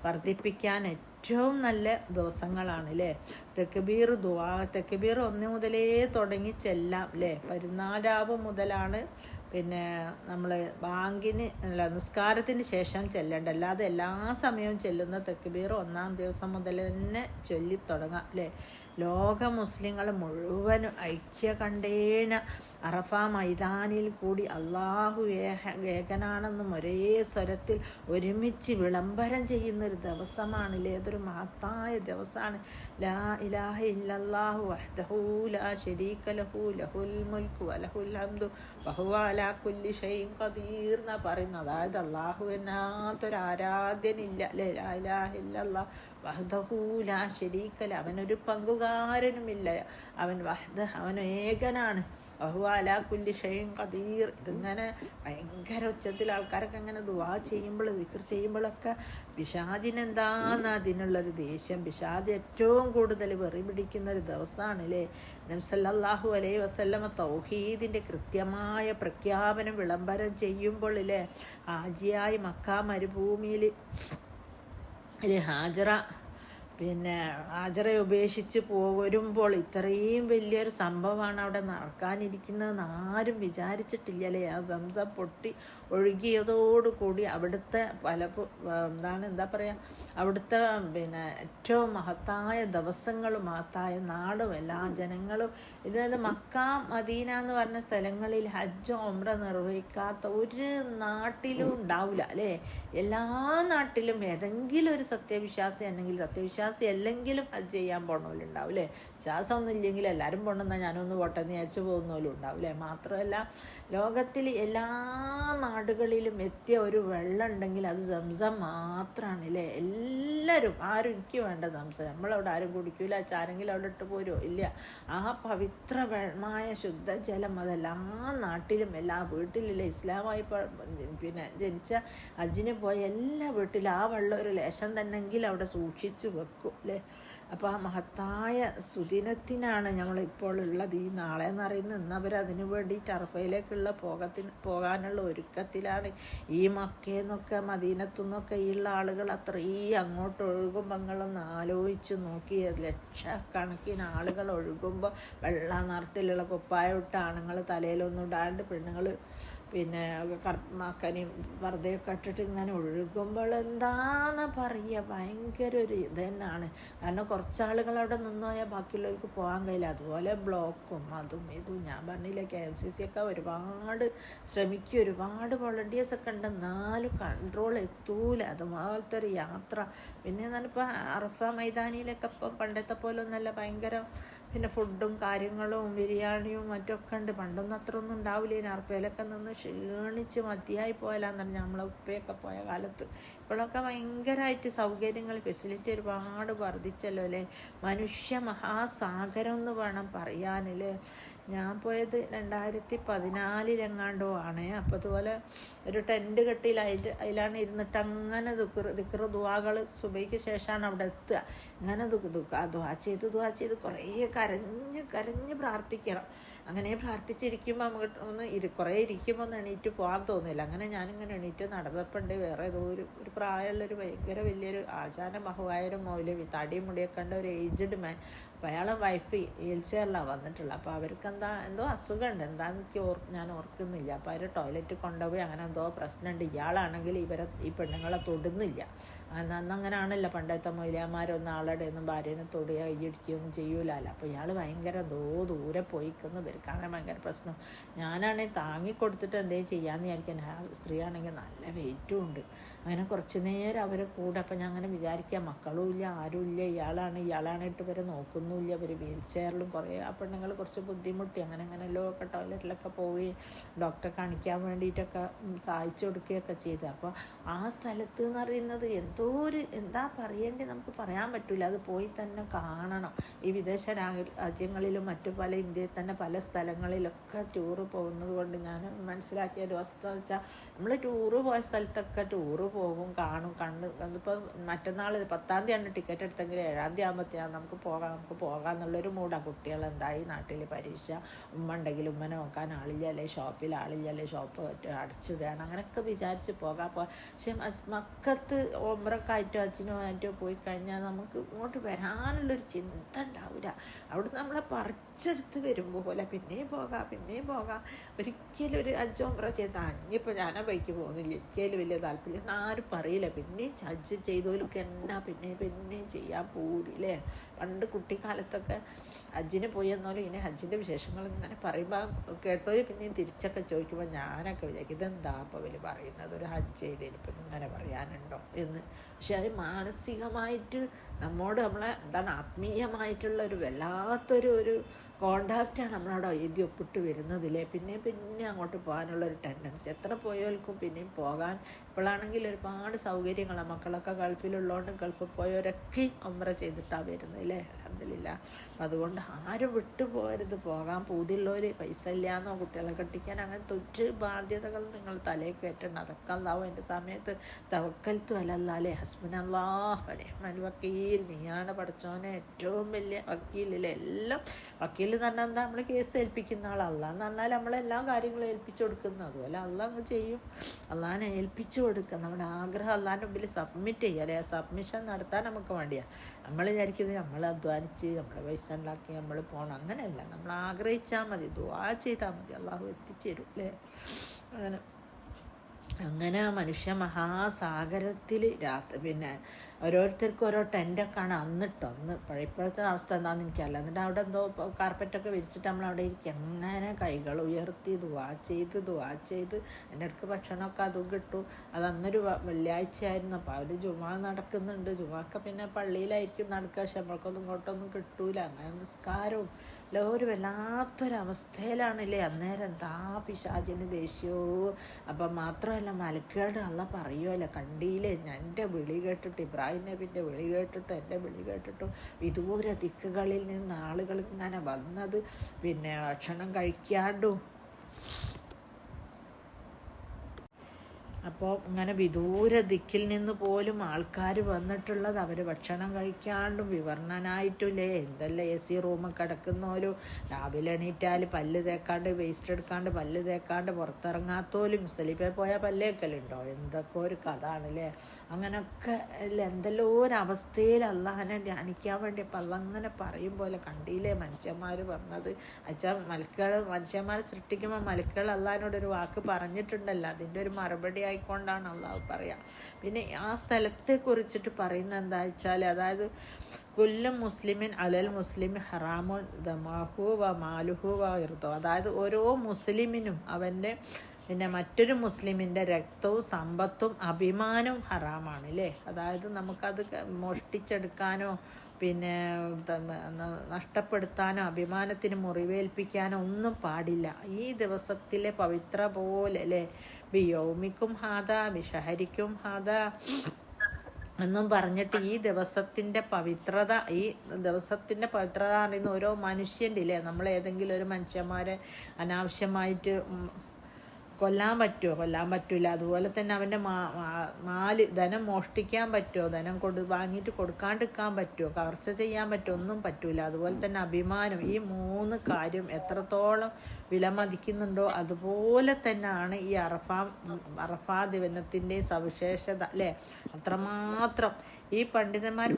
വർദ്ധിപ്പിക്കാൻ ഏറ്റവും നല്ല ദിവസങ്ങളാണ് അല്ലേ. തക്ബീർ ദുആ തക്ബീർ 1 മുതലേ തുടങ്ങി ചെല്ലാം അല്ലേ. പെരുന്നാൾ രാവ് മുതലാണ് പിന്നെ നമ്മൾ നിസ്കാരത്തിന് ശേഷം ചെല്ലേണ്ട, അല്ലാതെ എല്ലാ സമയവും ചെല്ലുന്ന തക്ബീർ 1ാം ദിവസം മുതൽ തന്നെ ചൊല്ലിത്തുടങ്ങാം അല്ലേ. ലോക മുസ്ലിങ്ങൾ മുഴുവനും ഐക്യകണ്ഠേന അറഫ മൈതാനിൽ കൂടി അള്ളാഹു ഏകനാണെന്നും ഒരേ സ്വരത്തിൽ ഒരുമിച്ച് വിളംബരം ചെയ്യുന്നൊരു ദിവസമാണല്ലേ. അതൊരു മഹത്തായ ദിവസമാണ്. ലാ ഇലാഹ ഇല്ലല്ലാഹു വഹ്ദഹു ലാ ശരീക ലഹു ലഹുൽ മുൽക്കു വലഹുൽ ഹംദു വഹുവ അലാ കുല്ലി ഷൈഇൻ ഖദീർ എന്നാ പറയുന്നത്. അതായത് അള്ളാഹുവിനകത്തൊരു ആരാധ്യനില്ല അല്ലേ. ലാ ഇലാഹ ഇല്ലല്ലാഹ് വഹ്ദഹു ലാ ശരീക ലഹു, അവനൊരു പങ്കുകാരനുമില്ല, അവൻ ഏകനാണ്. വഹുവ അലാ കുല്ലി ഷൈഇൻ ഖദീർ. ഇതിങ്ങനെ ഭയങ്കര ഉച്ചത്തിൽ ആൾക്കാരൊക്കെ അങ്ങനെ ദുആ ചെയ്യുമ്പോൾ ദിക്ർ ചെയ്യുമ്പോഴൊക്കെ പിശാചിനെന്താന്ന് അതിനുള്ളൊരു ദേഷ്യം. പിശാച് ഏറ്റവും കൂടുതൽ വെറി പിടിക്കുന്ന ഒരു ദിവസമാണ് അല്ലേ. നബി സല്ലല്ലാഹു അലൈഹി വസല്ലമ തൗഹീദിൻ്റെ കൃത്യമായ പ്രഖ്യാപനം വിളംബരം ചെയ്യുമ്പോൾ അല്ലേ, ഹാജിയായി മക്ക മരുഭൂമിയിൽ ഹാജറയെ ഉപേക്ഷിച്ച് പോരുമ്പോൾ ഇത്രയും വലിയൊരു സംഭവമാണ് അവിടെ നടക്കാനിരിക്കുന്നതെന്ന് ആരും വിചാരിച്ചിട്ടില്ല അല്ലേ. ആ സംസം പൊട്ടി ഒഴുകിയതോടുകൂടി അവിടുത്തെ അവിടുത്തെ പിന്നെ ഏറ്റവും മഹത്തായ ദിവസങ്ങളും മഹത്തായ നാടും എല്ലാ ജനങ്ങളും ഇതായത് മക്ക മദീന എന്ന് പറഞ്ഞ സ്ഥലങ്ങളിൽ ഹജ്ജ് ഉംറ നിർവഹിക്കാത്ത ഒരു നാട്ടിലും ഉണ്ടാവില്ല അല്ലേ. എല്ലാ നാട്ടിലും ഏതെങ്കിലും ഒരു സത്യവിശ്വാസി അല്ലെങ്കിൽ സത്യവിശ്വാസി അല്ലെങ്കിലും ഹജ്ജ് ചെയ്യാൻ പോണവരുണ്ടാവും അല്ലേ. വിശ്വാസമൊന്നും ഇല്ലെങ്കിൽ എല്ലാവരും പോകണമെന്നാൽ ഞാനൊന്ന് പോട്ടെന്ന് വിചാരിച്ചു പോകുന്നവരും ഉണ്ടാവും അല്ലേ. മാത്രമല്ല ലോകത്തിൽ എല്ലാ നാടുകളിലും എത്തിയ ഒരു വെള്ളം ഉണ്ടെങ്കിൽ അത് സംസം മാത്രമാണ് അല്ലേ. എല്ലാവരും ആരും എനിക്ക് വേണ്ട സംസം, നമ്മളവിടെ ആരും കുടിക്കൂല, ആരെങ്കിലും അവിടെ ഇട്ട് പോരുമോ ഇല്ല. ആ പവിത്രമായ ശുദ്ധജലം അതെല്ലാ നാട്ടിലും എല്ലാ വീട്ടിലില്ല. ഇസ്ലാമായി പിന്നെ ജനിച്ച ഹജ്ജിന് പോയ എല്ലാ വീട്ടിലും ആ വെള്ളം ഒരു ലേശം തന്നെങ്കിൽ അവിടെ സൂക്ഷിച്ചു വെക്കും അല്ലേ. അപ്പോൾ ആ മഹത്തായ സുദിനത്തിനാണ് നമ്മളിപ്പോൾ ഉള്ളത്. ഈ നാളെ എന്ന് പറയുന്നത് ഇന്നവർ അതിനു വേണ്ടിയിട്ട് അറഫയിലേക്കുള്ള പോകാനുള്ള ഒരുക്കത്തിലാണ്. ഈ മക്കയെന്നൊക്കെ മദീനത്തുനിന്നൊക്കെ ഉള്ള ആളുകൾ അത്രയും അങ്ങോട്ട് ഒഴുകുമ്പോൾ നിങ്ങളൊന്ന് ആലോചിച്ച് നോക്കി. ലക്ഷക്കണക്കിന് ആളുകൾ ഒഴുകുമ്പോൾ വെള്ള നിറത്തിലുള്ള കുപ്പായിട്ട ആണുങ്ങൾ തലയിലൊന്നും ഇടാണ്ട് പെണ്ണുങ്ങൾ പിന്നെ മക്കനെയും വെറുതെയൊക്കെ ഇട്ടിട്ട് ഇങ്ങനെ ഒഴുകുമ്പോൾ എന്താന്ന് പറയുക, ഭയങ്കര ഒരു ഇത് തന്നെയാണ്. കാരണം കുറച്ചാളുകൾ അവിടെ നിന്നുപോയാൽ ബാക്കിയുള്ളവർക്ക് പോകാൻ കഴിയില്ല. അതുപോലെ ബ്ലോക്കും അതും ഇതും ഞാൻ പറഞ്ഞില്ലേ. KMCC ഒക്കെ ഒരുപാട് ശ്രമിക്കും, ഒരുപാട് വോളണ്ടിയേഴ്സൊക്കെ ഉണ്ട്, എന്നാലും കൺട്രോൾ എത്തൂല. അതുപോലത്തെ ഒരു യാത്ര. പിന്നെ ഞാനിപ്പോൾ അറഫ മൈതാനിയിലൊക്കെ ഇപ്പം പണ്ടത്തെ പോലെ ഒന്നല്ല, ഭയങ്കര പിന്നെ ഫുഡും കാര്യങ്ങളും ബിരിയാണിയും മറ്റൊക്കെ ഉണ്ട്. പണ്ടൊന്നും അത്ര ഒന്നും ഉണ്ടാവില്ല. അറഫയിലൊക്കെ നിന്ന് ക്ഷീണിച്ച് മതിയായി പോയാലാന്ന് പറഞ്ഞാൽ നമ്മളെ ഉപ്പയൊക്കെ പോയ കാലത്ത്. ഇപ്പോഴൊക്കെ ഭയങ്കരമായിട്ട് സൗകര്യങ്ങൾ ഫെസിലിറ്റി ഒരുപാട് വർദ്ധിച്ചല്ലോ അല്ലേ. മനുഷ്യ മഹാസാഗരം എന്ന് വേണം പറയാനല്ലേ. ഞാൻ പോയത് 2014 ആണ്. അപ്പോൾ അതുപോലെ ഒരു ടെൻറ്റ് കെട്ടിയിൽ അതിലാണ് ഇരുന്നിട്ട് അങ്ങനെ ദിക്ർ ദുആകൾ സുബൈക്ക് ശേഷമാണ് അവിടെ എത്തുക. ഇങ്ങനെ ദുആ ചെയ്ത് കുറേ കരഞ്ഞ് പ്രാർത്ഥിക്കണം. അങ്ങനെ പ്രാർത്ഥിച്ചിരിക്കുമ്പോൾ നമുക്ക് കുറേ ഇരിക്കുമ്പോൾ ഒന്ന് എണീറ്റ് പോകാൻ തോന്നില്ല. അങ്ങനെ ഞാനിങ്ങനെ എണീറ്റ് നടന്നപ്പോണ്ട് വേറെ ഏതോ ഒരു പ്രായമുള്ളൊരു ഭയങ്കര വലിയൊരു ആചാര ബഹുവായൊരു മൗലവി, തടി മുടിയൊക്കെ കണ്ട ഒരു ഏജ്ഡ് മാൻ. അപ്പോൾ അയാളെ വൈഫ് വീൽ ചെയറിലാണ് വന്നിട്ടുള്ളത്. അപ്പോൾ അവർക്ക് എന്തോ അസുഖമുണ്ട്, എന്താണെന്ന് ഞാൻ ഓർക്കുന്നില്ല. അപ്പോൾ അവർ ടോയ്ലറ്റിൽ കൊണ്ടുപോയി അങ്ങനെ എന്തോ പ്രശ്നമുണ്ട്. ഇയാളാണെങ്കിൽ ഈ പെണ്ണുങ്ങളെ തൊടുന്നില്ല. അന്നങ്ങനാണല്ലോ പണ്ടത്തെ മൊയിലാമാരൊന്നും ആളുടെ ഒന്നും ഭാര്യനെ തൊടുക കൈയടിക്കുകയൊന്നും ചെയ്യൂലല്ലോ. അപ്പോൾ ഇയാൾ ഭയങ്കര എന്തോ ദൂരെ പോയിക്കുന്നു, ഇവർക്കാണെങ്കിൽ ഭയങ്കര പ്രശ്നം. ഞാനാണെങ്കിൽ താങ്ങിക്കൊടുത്തിട്ട് എന്തേലും ചെയ്യാമെന്ന് വിചാരിക്കാൻ, ആ സ്ത്രീ ആണെങ്കിൽ നല്ല വെയിറ്റും ഉണ്ട്. അങ്ങനെ കുറച്ച് നേരം അവരെ കൂടെ. അപ്പം ഞാൻ അങ്ങനെ വിചാരിക്കുക, മക്കളും ഇല്ല ആരും ഇല്ല, ഇയാളാണിട്ട് ഇവരെ നോക്കുന്നുമില്ല. അവർ വീൽ ചെയറിലും കുറേ ആ പെണ്ണുങ്ങൾ കുറച്ച് ബുദ്ധിമുട്ടി അങ്ങനെയല്ലോ ഒക്കെ ടോയ്ലറ്റിലൊക്കെ പോയി ഡോക്ടറെ കാണിക്കാൻ വേണ്ടിയിട്ടൊക്കെ സഹായിച്ചു കൊടുക്കുകയൊക്കെ ചെയ്ത്. അപ്പോൾ ആ സ്ഥലത്ത് എന്ന് പറയുന്നത് എന്താ പറയേണ്ടത് നമുക്ക് പറയാൻ പറ്റില്ല. അത് പോയി തന്നെ കാണണം. ഈ വിദേശ രാജ്യങ്ങളിലും മറ്റു പല ഇന്ത്യയിൽ തന്നെ പല സ്ഥലങ്ങളിലൊക്കെ ടൂറ് പോകുന്നത് കൊണ്ട് ഞാൻ മനസ്സിലാക്കിയ ഒരു അവസ്ഥ വെച്ചാൽ, നമ്മൾ ടൂറ് പോയ സ്ഥലത്തൊക്കെ ടൂറ് പോകും, കാണും, ഇപ്പോൾ മറ്റന്നാൾ 10-ാം തീയതിയാണ് ടിക്കറ്റ് എടുത്തെങ്കിൽ 7-ാം തീയതി ആകുമ്പോഴത്തേയാണ് നമുക്ക് പോകാം എന്നുള്ളൊരു മൂടാണ്. കുട്ടികളെന്തായി നാട്ടിൽ പരീക്ഷ, ഉമ്മ ഉണ്ടെങ്കിൽ ഉമ്മനെ നോക്കാൻ ആളില്ല, അല്ലെങ്കിൽ ഷോപ്പിൽ ആളില്ല, അല്ലെങ്കിൽ ഷോപ്പ് അടച്ചിടുകയാണ്, അങ്ങനെയൊക്കെ വിചാരിച്ച് പോകാം. പക്ഷെ മക്കത്ത് ഒമ്പറൊക്കെ ആയിട്ടോ അച്ഛനോ ആയിട്ടോ പോയി കഴിഞ്ഞാൽ നമുക്ക് ഇങ്ങോട്ട് വരാനുള്ളൊരു ചിന്ത ഉണ്ടാവില്ല. അവിടെ നമ്മളെ പറിച്ചെടുത്ത് വരുമ്പോൾ പോലെ പിന്നെയും പോകാം. ഒരിക്കലും ഒരു 5 ഒമ്പറ ചെയ്ത് ഇനിയിപ്പോൾ ഞാനാ ബൈക്ക് പോകുന്നില്ല, ഒരിക്കലും വലിയ താല്പര്യം ആരും പറയില്ല. പിന്നെയും ഹജ്ജ് ചെയ്തോലൊക്കെ എന്നാ പിന്നെയും ചെയ്യാൻ പോകില്ലേ. പണ്ട് കുട്ടിക്കാലത്തൊക്കെ ഹജ്ജിന് പോയി എന്നാലും ഇങ്ങനെ ഹജ്ജിൻ്റെ വിശേഷങ്ങൾ ഇങ്ങനെ പറയുമ്പോൾ കേട്ടോര് പിന്നെയും തിരിച്ചൊക്കെ ചോദിക്കുമ്പോൾ ഞാനൊക്കെ വിചാരിക്കും, ഇതെന്താ അപ്പോൾ അവർ പറയുന്നത്, ഒരു ഹജ്ജ് ചെയ്തതിന് ഇപ്പം ഇങ്ങനെ പറയാനുണ്ടോ എന്ന്. പക്ഷെ അത് മാനസികമായിട്ട് നമ്മളെ ആത്മീയമായിട്ടുള്ള ഒരു വല്ലാത്തൊരു കോണ്ടാക്റ്റാണ് നമ്മളവിടെ എഴുതി ഒപ്പിട്ട് വരുന്നതില്ലേ. പിന്നെ അങ്ങോട്ട് പോകാനുള്ളൊരു ടെൻഡൻസി. എത്ര പോയവർക്കും പിന്നെയും പോകാൻ. ഇപ്പോഴാണെങ്കിൽ ഒരുപാട് സൗകര്യങ്ങളാണ്. മക്കളൊക്കെ ഗൾഫിലുള്ളതുകൊണ്ട് ഗൾഫിൽ പോയവരൊക്കെ ഉംറ ചെയ്തിട്ടാണ് വരുന്നത് അല്ലേ, അൽഹംദുലില്ലാഹ്. അപ്പം അതുകൊണ്ട് ആരും പോകരുത്. പോകാൻ പൂതിയുള്ളവർ, പൈസ ഇല്ലയെന്നോ കുട്ടികളെ കെട്ടിക്കാൻ അങ്ങനത്തെ ഒരു ബാധ്യതകൾ നിങ്ങൾ തലയിൽ കയറ്റണം. അതൊക്കെ അല്ലാവും എൻ്റെ സമയത്ത് തവക്കൽത്തു അലല്ലാഹ് ഹസ്ബുനല്ലാഹു വനിഅമൽ വക്കീൽ. നീയാണ് പഠിച്ചോനെ ഏറ്റവും വലിയ വക്കീലില്ലേ. എല്ലാം വക്കീൽ എന്ന് പറഞ്ഞാൽ എന്താ, നമ്മൾ കേസ് ഏൽപ്പിക്കുന്ന ആളല്ല എന്ന് പറഞ്ഞാൽ നമ്മളെല്ലാ കാര്യങ്ങളും ഏൽപ്പിച്ചു കൊടുക്കുന്നത്. അതുപോലെ അള്ളാഹ് അങ്ങ് ചെയ്യും. അള്ളാഹിനെ ഏൽപ്പിച്ചു കൊടുക്കുക. നമ്മുടെ ആഗ്രഹം അള്ളാഹിൻ്റെ മുമ്പിൽ സബ്മിറ്റ് ചെയ്യുക അല്ലേ. സബ്മിഷൻ നടത്താൻ നമുക്ക് വേണ്ടിയാണ്. നമ്മൾ വിചാരിക്കുന്നത് നമ്മൾ അധ്വാനിച്ച് നമ്മൾ പൈസ ഉണ്ടാക്കി നമ്മൾ പോകണം, അങ്ങനെയല്ല. നമ്മൾ ആഗ്രഹിച്ചാൽ മതി, ദുആ ചെയ്താൽ മതി, അള്ളാഹു എത്തിച്ചു തരും അല്ലേ. അങ്ങനെ മനുഷ്യ മഹാസാഗരത്തിൽ പിന്നെ ഓരോരുത്തർക്കും ഓരോ ടെൻറ്റൊക്കെയാണ് അന്ന് ഇപ്പോഴത്തെ അവസ്ഥ എന്താണെന്ന് എനിക്കല്ല. എന്നിട്ട് അവിടെ എന്തോ കാർപ്പറ്റൊക്കെ വിരിച്ചിട്ട് നമ്മളവിടെ ഇരിക്കും, അങ്ങനെ കൈകൾ ഉയർത്തി ദുആ ചെയ്ത് എൻ്റെ അടുക്ക് ഭക്ഷണമൊക്കെ അതും കിട്ടും. അത് അന്നൊരു വെള്ളിയാഴ്ച ആയിരുന്നു. അപ്പോൾ അവർ ജുമാ നടക്കുന്നുണ്ട്. ജുമാക്കെ പിന്നെ പള്ളിയിലായിരിക്കും നടക്കുക, പക്ഷെ നമ്മൾക്കൊന്നും ഇങ്ങോട്ടൊന്നും കിട്ടൂല. അങ്ങനെ നിസ്കാരവും ഒരു വല്ലാത്തൊരവസ്ഥയിലാണല്ലേ. അന്നേരം എന്താ പിശാചിന് ദേഷ്യമോ. അപ്പം മാത്രമല്ല മലക്കേട് അള്ള പറയുമല്ലോ, കണ്ടിയില്ലേ എൻ്റെ വിളി കേട്ടിട്ട്, ഇബ്രാഹിം നബിൻ്റെ വിളി കേട്ടിട്ടും എൻ്റെ വിളി കേട്ടിട്ടും വിദൂര ദിക്കുകളിൽ നിന്ന് ആളുകൾ ഇങ്ങനെ വന്നത്, പിന്നെ ഭക്ഷണം കഴിക്കാണ്ടും. അപ്പോൾ ഇങ്ങനെ വിദൂര ദിക്കിൽ നിന്ന് പോലും ആൾക്കാർ വന്നിട്ടുള്ളത്, അവർ ഭക്ഷണം കഴിക്കാണ്ടും വിവർണനായിട്ടുമില്ലേ. എന്തെല്ലാം AC റൂമിൽ കിടക്കുന്നോലും, രാവിലെ എണീറ്റാൽ പല്ല് തേക്കാണ്ട്, വേസ്റ്റ് എടുക്കാണ്ട്, പല്ല് തേക്കാണ്ട് പുറത്തിറങ്ങാത്തോലും, മുസ്തലിഫിൽ പോയാൽ പല്ലേക്കലുണ്ടോ, എന്തൊക്കെ ഒരു കഥ ആണല്ലേ. അങ്ങനെയൊക്കെ അല്ല, എന്തെല്ലോ ഒരവസ്ഥയിൽ അള്ളാഹനെ ധ്യാനിക്കാൻ വേണ്ടി. അപ്പം അള്ളാഹ് അങ്ങനെ പറയും പോലെ കണ്ടില്ലേ മനുഷ്യന്മാർ വന്നത്. മനുഷ്യന്മാരെ സൃഷ്ടിക്കുമ്പോൾ മലക്കുകൾ അള്ളാഹിനോടൊരു വാക്ക് പറഞ്ഞിട്ടുണ്ടല്ലോ, അതിൻ്റെ ഒരു മറുപടി ആയിക്കൊണ്ടാണ് അള്ളാഹു പറയാം. പിന്നെ ആ സ്ഥലത്തെ കുറിച്ചിട്ട് പറയുന്നത് എന്താ വെച്ചാൽ, അതായത് കുല്ലും മുസ്ലിമിൻ അലൽ മുസ്ലിം ഹറാമുൻ ദമാഹു വ മാലുഹു വ ഇർദോ. അതായത് ഓരോ മുസ്ലിമിനും അവൻ്റെ പിന്നെ മറ്റൊരു മുസ്ലിമിൻ്റെ രക്തവും സമ്പത്തും അഭിമാനവും ഹറാമാണ് അല്ലേ. അതായത് നമുക്കത് മോഷ്ടിച്ചെടുക്കാനോ പിന്നെ നഷ്ടപ്പെടുത്താനോ അഭിമാനത്തിന് മുറിവേൽപ്പിക്കാനോ ഒന്നും പാടില്ല. ഈ ദിവസത്തിലെ പവിത്ര പോലെ അല്ലേ, ബിയൗമിക്കും ഹാദ ബിഷഹരിക്കും ഹാദ എന്നും പറഞ്ഞിട്ട് ഈ ദിവസത്തിൻ്റെ പവിത്രത പറയുന്ന ഓരോ മനുഷ്യൻ്റെ ഇല്ലേ, നമ്മൾ ഏതെങ്കിലും ഒരു മനുഷ്യന്മാരെ അനാവശ്യമായിട്ട് കൊല്ലാൻ പറ്റുമോ? കൊല്ലാൻ പറ്റില്ല. അതുപോലെ തന്നെ അവൻ്റെ ധനം മോഷ്ടിക്കാൻ പറ്റുമോ? ധനം വാങ്ങിയിട്ട് കൊടുക്കാണ്ടിരിക്കാൻ പറ്റുമോ? കവർച്ച ചെയ്യാൻ പറ്റുമോ? ഒന്നും പറ്റൂല. അതുപോലെ തന്നെ അഭിമാനം, ഈ 3 കാര്യം എത്രത്തോളം വിലമതിക്കുന്നുണ്ടോ അതുപോലെ തന്നെയാണ് ഈ അറഫാ ദിനത്തിൻ്റെ സവിശേഷത അല്ലേ. അത്രമാത്രം ഈ പണ്ഡിതന്മാർ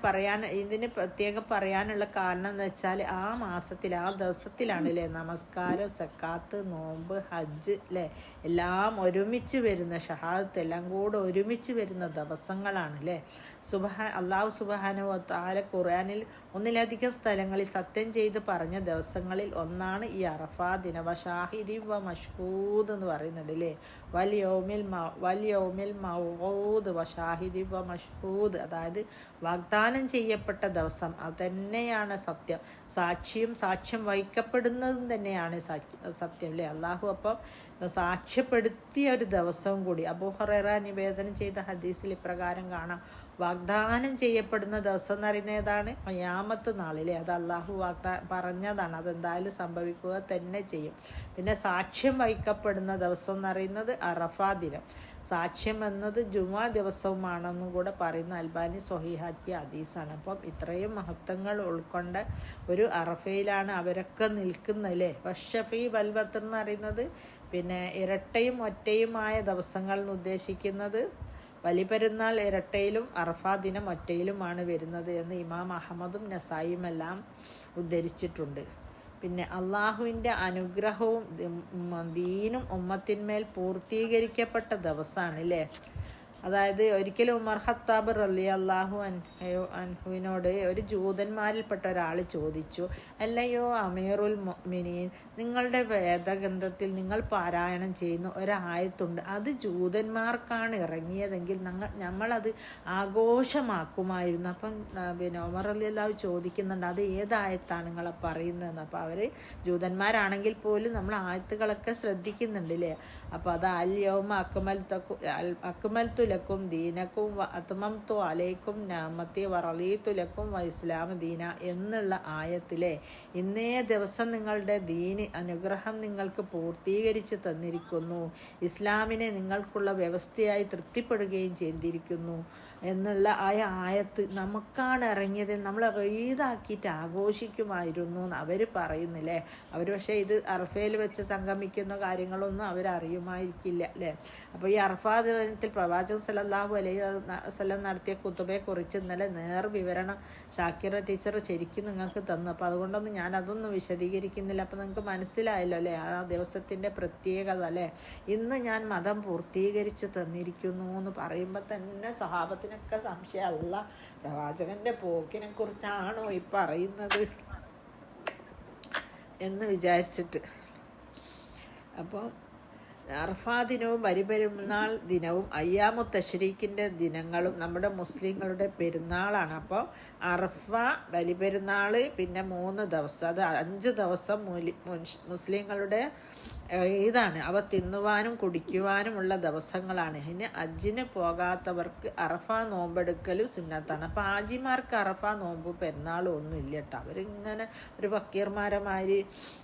ഇതിന് പ്രത്യേകം പറയാനുള്ള കാരണം എന്ന് വെച്ചാൽ ആ മാസത്തിൽ ആ ദിവസത്തിലാണ് അല്ലേ നമസ്കാരം, സക്കാത്ത്, നോമ്പ്, ഹജ്ജ് അല്ലേ എല്ലാം ഒരുമിച്ച് വരുന്ന, ഷഹാദത്ത് എല്ലാം കൂടെ ഒരുമിച്ച് വരുന്ന ദിവസങ്ങളാണ് അല്ലേ. അള്ളാഹു സുബ്ഹാനഹു വ തആല ഖുർആനിൽ ഒന്നിലധികം സ്ഥലങ്ങളിൽ സത്യം ചെയ്ത് പറഞ്ഞ ദിവസങ്ങളിൽ ഒന്നാണ് ഈ അറഫാ ദിനം. ഷാഹിദി വ മഷ്ഹൂദ് എന്ന് പറയുന്നുണ്ട് അല്ലേ. വൽ യൗമിൽ മൗഊദ് വ ഷാഹിദി വ മഷ്ഹൂദ്, അതായത് വാഗ്ദാനം ചെയ്യപ്പെട്ട ദിവസം, അത് തന്നെയാണ് സത്യം. സാക്ഷ്യം വഹിക്കപ്പെടുന്നതും തന്നെയാണ് സത്യം അല്ലേ. അള്ളാഹു അപ്പം സാക്ഷ്യപ്പെടുത്തിയ ഒരു ദിവസവും കൂടി. അബൂ ഹുറൈറ നിവേദനം ചെയ്ത ഹദീസിൽ ഇപ്രകാരം കാണാം, വാഗ്ദാനം ചെയ്യപ്പെടുന്ന ദിവസം എന്ന് പറയുന്നത് ഏതാണ്? ഖിയാമത്ത് നാളിലെ. അത് അള്ളാഹു പറഞ്ഞതാണ്, അതെന്തായാലും സംഭവിക്കുക തന്നെ ചെയ്യും. പിന്നെ സാക്ഷ്യം വഹിക്കപ്പെടുന്ന ദിവസം എന്ന് പറയുന്നത് അറഫാ ദിനം. സാക്ഷ്യം എന്നത് ജുമാ ദിവസവുമാണെന്നും കൂടെ പറയുന്ന അൽബാനി സ്വഹീഹാക്കിയ ഹദീസാണ്. അപ്പം ഇത്രയും മഹത്വങ്ങൾ ഉൾക്കൊണ്ട ഒരു അറഫയിലാണ് അവരൊക്കെ നിൽക്കുന്നല്ലേ. വശഫി വൽവത്ത് എന്ന് പറയുന്നത് പിന്നെ ഇരട്ടയും ഒറ്റയുമായ ദിവസങ്ങൾ എന്ന് ഉദ്ദേശിക്കുന്നത് ബലിപെരുന്നാൾ ഇരട്ടയിലും അറഫാ ദിനം ഒറ്റയിലുമാണ് വരുന്നത് എന്ന് ഇമാം അഹമ്മദും നസായിയും എല്ലാം ഉദ്ധരിച്ചിട്ടുണ്ട്. പിന്നെ അള്ളാഹുവിൻ്റെ അനുഗ്രഹവും ദീനും ഉമ്മത്തിന്മേൽ പൂർത്തീകരിക്കപ്പെട്ട ദിവസമാണ് അല്ലേ. അതായത് ഒരിക്കലും ഉമർ ഖത്താബ് റളിയല്ലാഹു അൻഹുവിനോട് ഒരു ജൂതന്മാരിൽപ്പെട്ട ഒരാൾ ചോദിച്ചു, അല്ലയോ അമീറുൽ മുഅ്മിനീൻ, നിങ്ങളുടെ വേദഗ്രന്ഥത്തിൽ നിങ്ങൾ പാരായണം ചെയ്യുന്ന ഒരായത്തുണ്ട്, അത് ജൂതന്മാർക്കാണ് ഇറങ്ങിയതെങ്കിൽ നമ്മളത് ആഘോഷമാക്കുമായിരുന്നു. അപ്പം പിന്നെ ഉമർ റളിയല്ലാഹു ചോദിക്കുന്നുണ്ട്, അത് ഏതായത്താണ് നിങ്ങളെ പറയുന്നതെന്ന്. അപ്പോൾ അവർ ജൂതന്മാരാണെങ്കിൽ പോലും നമ്മൾ ആയത്തുകളൊക്കെ ശ്രദ്ധിക്കുന്നുണ്ട് അല്ലേ. അപ്പോൾ അത് അൽ യൗമ അക്മൽതു ലക്കും ദീനക്കും അത്മംതു അലൈക്കും നിഅമതി വറളീതു ലക്കും വ ഇസ്ലാമ ദീന എന്നുള്ള ആയത്തിലെ ഇന്നേ ദിവസം നിങ്ങളുടെ ദീന് അനുഗ്രഹം നിങ്ങൾക്ക് പൂർത്തീകരിച്ച് തന്നിരിക്കുന്നു, ഇസ്ലാമിനെ നിങ്ങൾക്കുള്ള വ്യവസ്ഥയായി തൃപ്തിപ്പെടുകയും ചെയ്തിരിക്കുന്നു എന്നുള്ള ആയത്ത് നമുക്കാണ് ഇറങ്ങിയത്, നമ്മൾ ഈദാക്കിയിട്ട് ആഘോഷിക്കുമായിരുന്നു എന്ന് അവർ പറയുന്നില്ലേ. അവർ പക്ഷേ ഇത് അറഫയിൽ വെച്ച് സംഗമിക്കുന്ന കാര്യങ്ങളൊന്നും അവരറിയുമായിരിക്കില്ല അല്ലേ. അപ്പോൾ ഈ അറഫാ ദിനത്തിൽ പ്രവാചകൻ സല്ലല്ലാഹു അലൈഹി വസല്ലം നടത്തിയ കുത്തുബയെക്കുറിച്ച് ഇന്നലെ വിവരണം ഷാക്കിറ ടീച്ചർ ശരിക്കും നിങ്ങൾക്ക് തന്നു. അപ്പോൾ അതുകൊണ്ടൊന്നും ഞാൻ അതൊന്നും വിശദീകരിക്കുന്നില്ല. അപ്പോൾ നിങ്ങൾക്ക് മനസ്സിലായല്ലോ അല്ലേ ആ ദിവസത്തിൻ്റെ പ്രത്യേകത അല്ലേ. ഇന്ന് ഞാൻ മതം പൂർത്തീകരിച്ച് തന്നിരിക്കുന്നു എന്ന് പറയുമ്പോൾ തന്നെ സഹാബത്തിനൊക്കെ സംശയമല്ല, പ്രവാചകന്റെ പോക്കിനെ കുറിച്ചാണോ ഈ പറയുന്നത് എന്ന് വിചാരിച്ചിട്ട്. അപ്പോൾ അറഫാ ദിനവും ബലിപെരുന്നാൾ ദിനവും അയ്യാമു തശ്രീക്കിൻ്റെ ദിനങ്ങളും നമ്മുടെ മുസ്ലിങ്ങളുടെ പെരുന്നാളാണ്. അപ്പോൾ അറഫ, ബലിപെരുന്നാൾ, പിന്നെ 3 ദിവസം, അത് 5 ദിവസം മുസ്ലിങ്ങളുടെ ഇതാണ്. അവ തിന്നുവാനും കുടിക്കുവാനുമുള്ള ദിവസങ്ങളാണ്. ഇനി ഹജ്ജിന് പോകാത്തവർക്ക് അറഫ നോമ്പെടുക്കലും സുന്നത്താണ്. അപ്പോൾ ഹാജിമാർക്ക് അറഫ നോമ്പ് പെരുന്നാളും ഒന്നും ഇല്ല കേട്ടോ. അവരിങ്ങനെ ഒരു ഫക്കീർമാരമാതിരി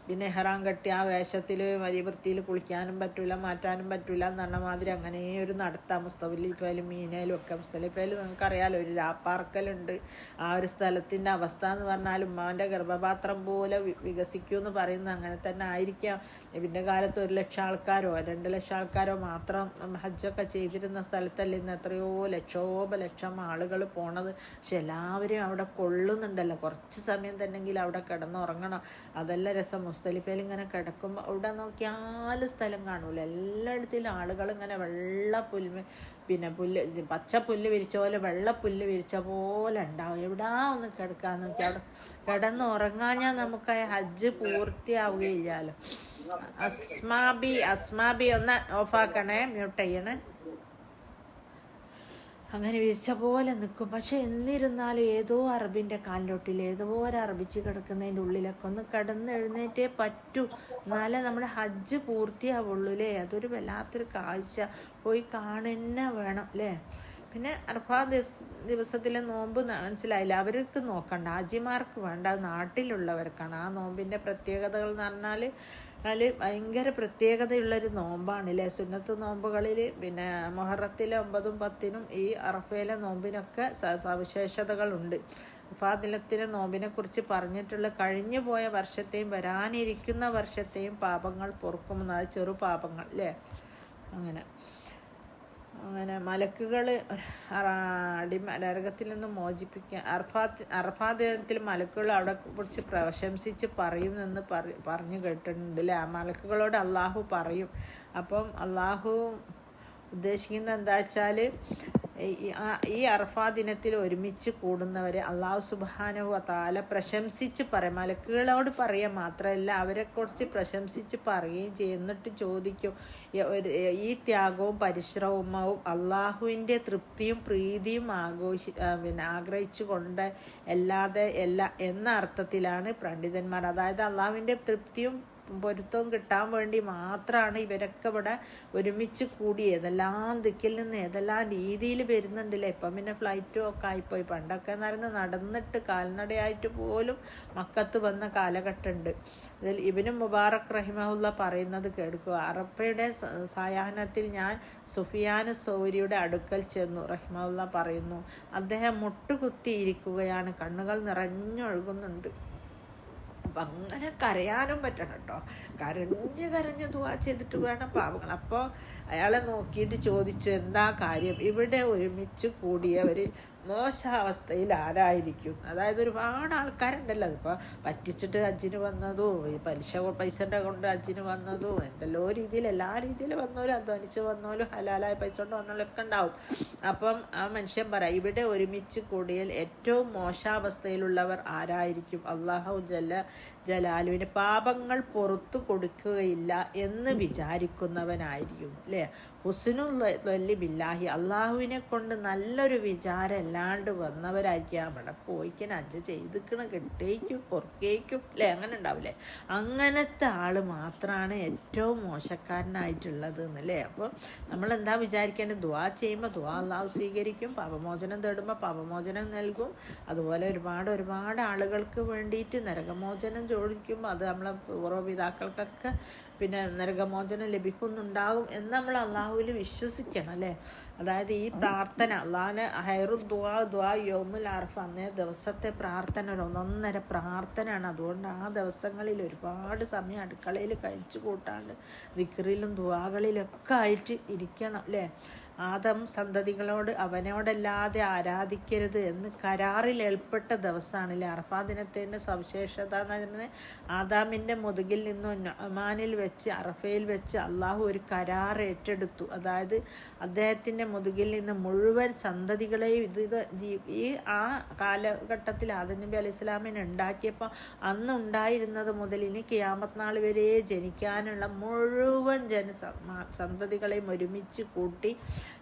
പിന്നെ ഇഹ്റാം കെട്ടി ആ വേഷത്തിൽ വലിയ വൃത്തിയിൽ കുളിക്കാനും പറ്റില്ല, മാറ്റാനും പറ്റില്ല എന്ന് പറഞ്ഞ മാതിരി അങ്ങനെ ഒരു നടത്താം. മുസ്തലിഫയിലും മീനയിലും ഒക്കെ. മുസ്തലിഫയിൽ നിങ്ങൾക്കറിയാലോ ഒരു രാപ്പാർക്കലുണ്ട്. ആ ഒരു സ്ഥലത്തിൻ്റെ അവസ്ഥ എന്ന് പറഞ്ഞാൽ ഉമ്മാൻ്റെ ഗർഭപാത്രം പോലെ വികസിക്കുമെന്ന് പറയുന്നത് അങ്ങനെ തന്നെ ആയിരിക്കാം. നബിൻ്റെ കാലത്ത് 1,00,000 ആൾക്കാരോ 2,00,000 ആൾക്കാരോ മാത്രം ഹജ്ജൊക്കെ ചെയ്തിരുന്ന സ്ഥലത്തല്ലേ ഇന്ന് എത്രയോ ലക്ഷം ആളുകൾ പോണത്. പക്ഷെ എല്ലാവരും അവിടെ കൊള്ളുന്നുണ്ടല്ലോ. കുറച്ച് സമയം തന്നെങ്കിൽ അവിടെ കിടന്നുറങ്ങണം. അതല്ല രസം. മുസ്തലിഫയിൽ ഇങ്ങനെ കിടക്കുമ്പോൾ അവിടെ നോക്കിയാലും സ്ഥലം കാണൂല. എല്ലായിടത്തിലും ആളുകൾ ഇങ്ങനെ പച്ച പുല്ല് വിരിച്ച പോലെ വെള്ളപ്പുല്ല് വിരിച്ച പോലെ ഉണ്ടാവും. എവിടാ ഒന്ന് കിടക്കാന്ന് നോക്കി അവിടെ കിടന്നുറങ്ങാഞ്ഞാൽ നമുക്ക് ഹജ്ജ് പൂർത്തിയാവുകയില്ലല്ലോ. അസ്മാബി ഒന്ന് ഓഫാക്കണേ, മ്യൂട്ട് ചെയ്യണേ. അങ്ങനെ വിരിച്ച പോലെ നിൽക്കും. പക്ഷെ എന്നിരുന്നാലും ഏതോ അറബിൻ്റെ കാലിലോട്ടിൽ ഏതോ ഒരു അറബിച്ച് കിടക്കുന്നതിൻ്റെ ഉള്ളിലൊക്കെ ഒന്ന് കിടന്ന് എഴുന്നേറ്റേ പറ്റൂ, എന്നാലേ നമ്മുടെ ഹജ്ജ് പൂർത്തിയാവുള്ളൂ അല്ലേ. അതൊരു വല്ലാത്തൊരു കാഴ്ച, പോയി കാണുന്നെ വേണം അല്ലേ. പിന്നെ അറഫാ ദിവസത്തിലെ നോമ്പ് മനസ്സിലായില്ല, അവർക്ക് നോക്കണ്ട, ഹാജിമാർക്ക് വേണ്ട, അത് നാട്ടിലുള്ളവർക്കാണ്. ആ നോമ്പിൻ്റെ പ്രത്യേകതകൾ എന്ന് പറഞ്ഞാൽ ഭയങ്കര പ്രത്യേകതയുള്ളൊരു നോമ്പാണ് അല്ലേ. സുന്നത്ത് നോമ്പുകളിൽ പിന്നെ മുഹറത്തിലെ 9ഉം 10ഉം ഈ അറഫയിലെ നോമ്പിനൊക്കെ സവിശേഷതകളുണ്ട്. അറഫാ ദിനത്തിലെ നോമ്പിനെ കുറിച്ച് പറഞ്ഞിട്ടുള്ള കഴിഞ്ഞു പോയ വർഷത്തെയും വരാനിരിക്കുന്ന വർഷത്തെയും പാപങ്ങൾ പൊറുക്കുമെന്ന്, അത് ചെറു പാപങ്ങൾ അല്ലേ. അങ്ങനെ മലക്കുകൾ നരകത്തിൽ നിന്ന് മോചിപ്പിക്കാൻ അറഫാ ദിനത്തിൽ മലക്കുകൾ അവിടെ കുറിച്ച് പ്രശംസിച്ച് പറയുമെന്ന് പറഞ്ഞു കേട്ടിട്ടുണ്ട് അല്ലേ. ആ മലക്കുകളോട് അള്ളാഹു പറയും. അപ്പം അള്ളാഹു ഉദ്ദേശിക്കുന്നത് എന്താ വെച്ചാൽ ഈ അറഫാ ദിനത്തിൽ ഒരുമിച്ച് കൂടുന്നവരെ അള്ളാഹു സുബ്ഹാനഹു വ തആല പ്രശംസിച്ച് പറയും. മലക്കുകളോട് പറയുക മാത്രമല്ല, അവരെക്കുറിച്ച് പ്രശംസിച്ച് പറയുകയും ചെയ്യും. എന്നിട്ട് ചോദിക്കും, ഈ ത്യാഗവും പരിശ്രമവും അള്ളാഹുവിൻ്റെ തൃപ്തിയും പ്രീതിയും ആഗ്രഹിച്ചു കൊണ്ട് എന്ന അർത്ഥത്തിലാണ് പണ്ഡിതന്മാർ, അതായത് അള്ളാഹുവിൻ്റെ തൃപ്തിയും പൊരുത്തവും കിട്ടാൻ വേണ്ടി മാത്രമാണ് ഇവരൊക്കെ ഇവിടെ ഒരുമിച്ച് കൂടി ഏതെല്ലാം ദിക്കിൽ നിന്ന് ഏതെല്ലാം രീതിയിൽ വരുന്നുണ്ടല്ലേ. ഇപ്പം പിന്നെ ഫ്ലൈറ്റും ഒക്കെ ആയിപ്പോയി. പണ്ടൊക്കെ എന്ന് പറയുന്നത് നടന്നിട്ട് കാൽനടയായിട്ട് പോലും മക്കത്ത് വന്ന കാലഘട്ടമുണ്ട്. ഇതിൽ ഇബ്നു മുബാറക് റഹിമഹുല്ല പറയുന്നത് കേൾക്കുക. അറഫയുടെ സായാഹ്നത്തിൽ ഞാൻ സുഫിയാനു സൗരിയുടെ അടുക്കൽ ചെന്നു. റഹിമഹുല്ല പറയുന്നു, അദ്ദേഹം മുട്ടുകുത്തിയിരിക്കുകയാണ്, കണ്ണുകൾ നിറഞ്ഞൊഴുകുന്നുണ്ട്. അപ്പം അങ്ങനെ കരയാനും പറ്റണം കേട്ടോ. കരഞ്ഞ് ദുആ ചെയ്തിട്ട് വേണം പാവങ്ങൾ. അപ്പോൾ അയാളെ നോക്കിയിട്ട് ചോദിച്ചു, എന്താ കാര്യം, ഇവിടെ ഒരുമിച്ച് കൂടിയവർ മോശാവസ്ഥയിൽ ആരായിരിക്കും? അതായത് ഒരുപാട് ആൾക്കാരുണ്ടല്ലോ, അതിപ്പോൾ പറ്റിച്ചിട്ട് ഹജ്ജിന് വന്നതും ഈ പൈസൻ്റെ കൊണ്ട് ഹജ്ജിന് വന്നതും എന്തെല്ലോ രീതിയിൽ എല്ലാ രീതിയിലും വന്നവരും അധ്വാനിച്ച് വന്നവരും ഹലാലായ പൈസ കൊണ്ട് വന്നവരൊക്കെ ഉണ്ടാവും. അപ്പം ആ മനുഷ്യൻ പറയാം, ഇവിടെ ഒരുമിച്ച് കൂടിയാൽ ഏറ്റവും മോശാവസ്ഥയിലുള്ളവർ ആരായിരിക്കും? അല്ലാഹു ജലാലുവിന് പാപങ്ങൾ പുറത്തു കൊടുക്കുകയില്ല എന്ന് വിചാരിക്കുന്നവനായിരിക്കും അല്ലേ. ഹുസ്നുൽ ബില്ലാഹി, അള്ളാഹുവിനെ കൊണ്ട് നല്ലൊരു വിചാരം അല്ലാണ്ട് വന്നവരായിരിക്കും. അവിടെ പോയിക്കാൻ ഹജ്ജ് ചെയ്തിക്കണം, കിട്ടേക്കും പൊറുക്കേക്കും അല്ലേ, അങ്ങനെ ഉണ്ടാവില്ലേ. അങ്ങനത്തെ ആൾ മാത്രമാണ് ഏറ്റവും മോശക്കാരനായിട്ടുള്ളത് എന്നല്ലേ. അപ്പോൾ നമ്മളെന്താ വിചാരിക്കേണ്ടത്? ദുആ ചെയ്യുമ്പോൾ ദുആ അള്ളാഹു സ്വീകരിക്കും, പാപമോചനം തേടുമ്പോൾ പാപമോചനം നൽകും. അതുപോലെ ഒരുപാട് ആളുകൾക്ക് വേണ്ടിയിട്ട് നരകമോചനം ചോദിക്കുമ്പോൾ അത് നമ്മളെ പൂർവ്വപിതാക്കൾക്കൊക്കെ പിന്നെ നരകമോചനം ലഭിക്കുന്നുണ്ടാകും എന്ന് നമ്മൾ അള്ളാഹുവിൽ വിശ്വസിക്കണം അല്ലേ. അതായത് ഈ പ്രാർത്ഥന അള്ളാഹിന് ഹൈറു ദുആ യൗമുൽ അറഫ, അന്നേ ദിവസത്തെ പ്രാർത്ഥന ഒരു 1.5 പ്രാർത്ഥനയാണ്. അതുകൊണ്ട് ആ ദിവസങ്ങളിൽ ഒരുപാട് സമയം അടുക്കളയിൽ കഴിച്ചു കൂട്ടാണ്ട് ദിക്റിലും ദുആകളിലൊക്കെ ആയിട്ട് ഇരിക്കണം അല്ലേ. ആദം സന്തതികളോട് അവനോടല്ലാതെ ആരാധിക്കരുത് എന്ന് കരാറിൽ ഏർപ്പെട്ട ദിവസമാണല്ലേ അറഫാ ദിനത്തിൻ്റെ സവിശേഷത എന്ന് പറയുന്നത്. ആദാമിൻ്റെ മുതുകിൽ നിന്നും നഅ്മാനിൽ വെച്ച് അറഫയിൽ വെച്ച് അള്ളാഹു ഒരു കരാർ ഏറ്റെടുത്തു. അതായത് അദ്ദേഹത്തിൻ്റെ മുതുകിൽ നിന്ന് മുഴുവൻ സന്തതികളെയും ഈ ആ കാലഘട്ടത്തിൽ ആദം നബി അലൈഹി സ്വലാമിനെ ഉണ്ടാക്കിയപ്പോൾ അന്നുണ്ടായിരുന്നത് മുതൽ ഇനി ഖിയാമത്ത് നാൾ വരെ ജനിക്കാനുള്ള മുഴുവൻ സന്തതികളെയും ഒരുമിച്ച് കൂട്ടി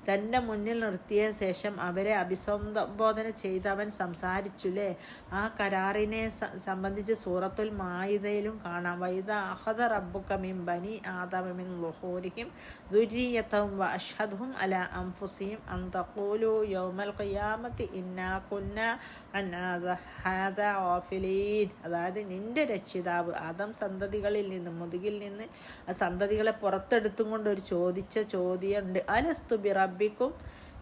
തൻ്റെ മുന്നിൽ നിർത്തിയ ശേഷം അവരെ അഭിസംബോധന ചെയ്ത് അവൻ സംസാരിച്ചുല്ലേ. ആ കരാറിനെ സംബന്ധിച്ച് സൂറത്തുൽ മാഇദയിലും കാണാം. വൈദ അഖദ റബ്ബുക മിൻ ബനി ആദമ മിൻ ളുഹൂരിഹിം ദുർരിയ്യതഹും വഅശ്ഹദുഹും അലാ അൻഫുസിഹിം അൻ തഖൂലു യൗമൽ ഖിയാമത്തി ഇന്നാ കുന്നാ അൻ ഹാദാ ഗാഫിലീൻ. അതായത് നിന്റെ രക്ഷിതാവ് ആദം സന്തതികളിൽ നിന്ന് മുതുകിൽ നിന്ന് ആ സന്തതികളെ പുറത്തെടുത്തും കൊണ്ട് ഒരു ചോദിച്ച ചോദ്യമുണ്ട്. അലസ്തു ബി റബ്ബിക്കും,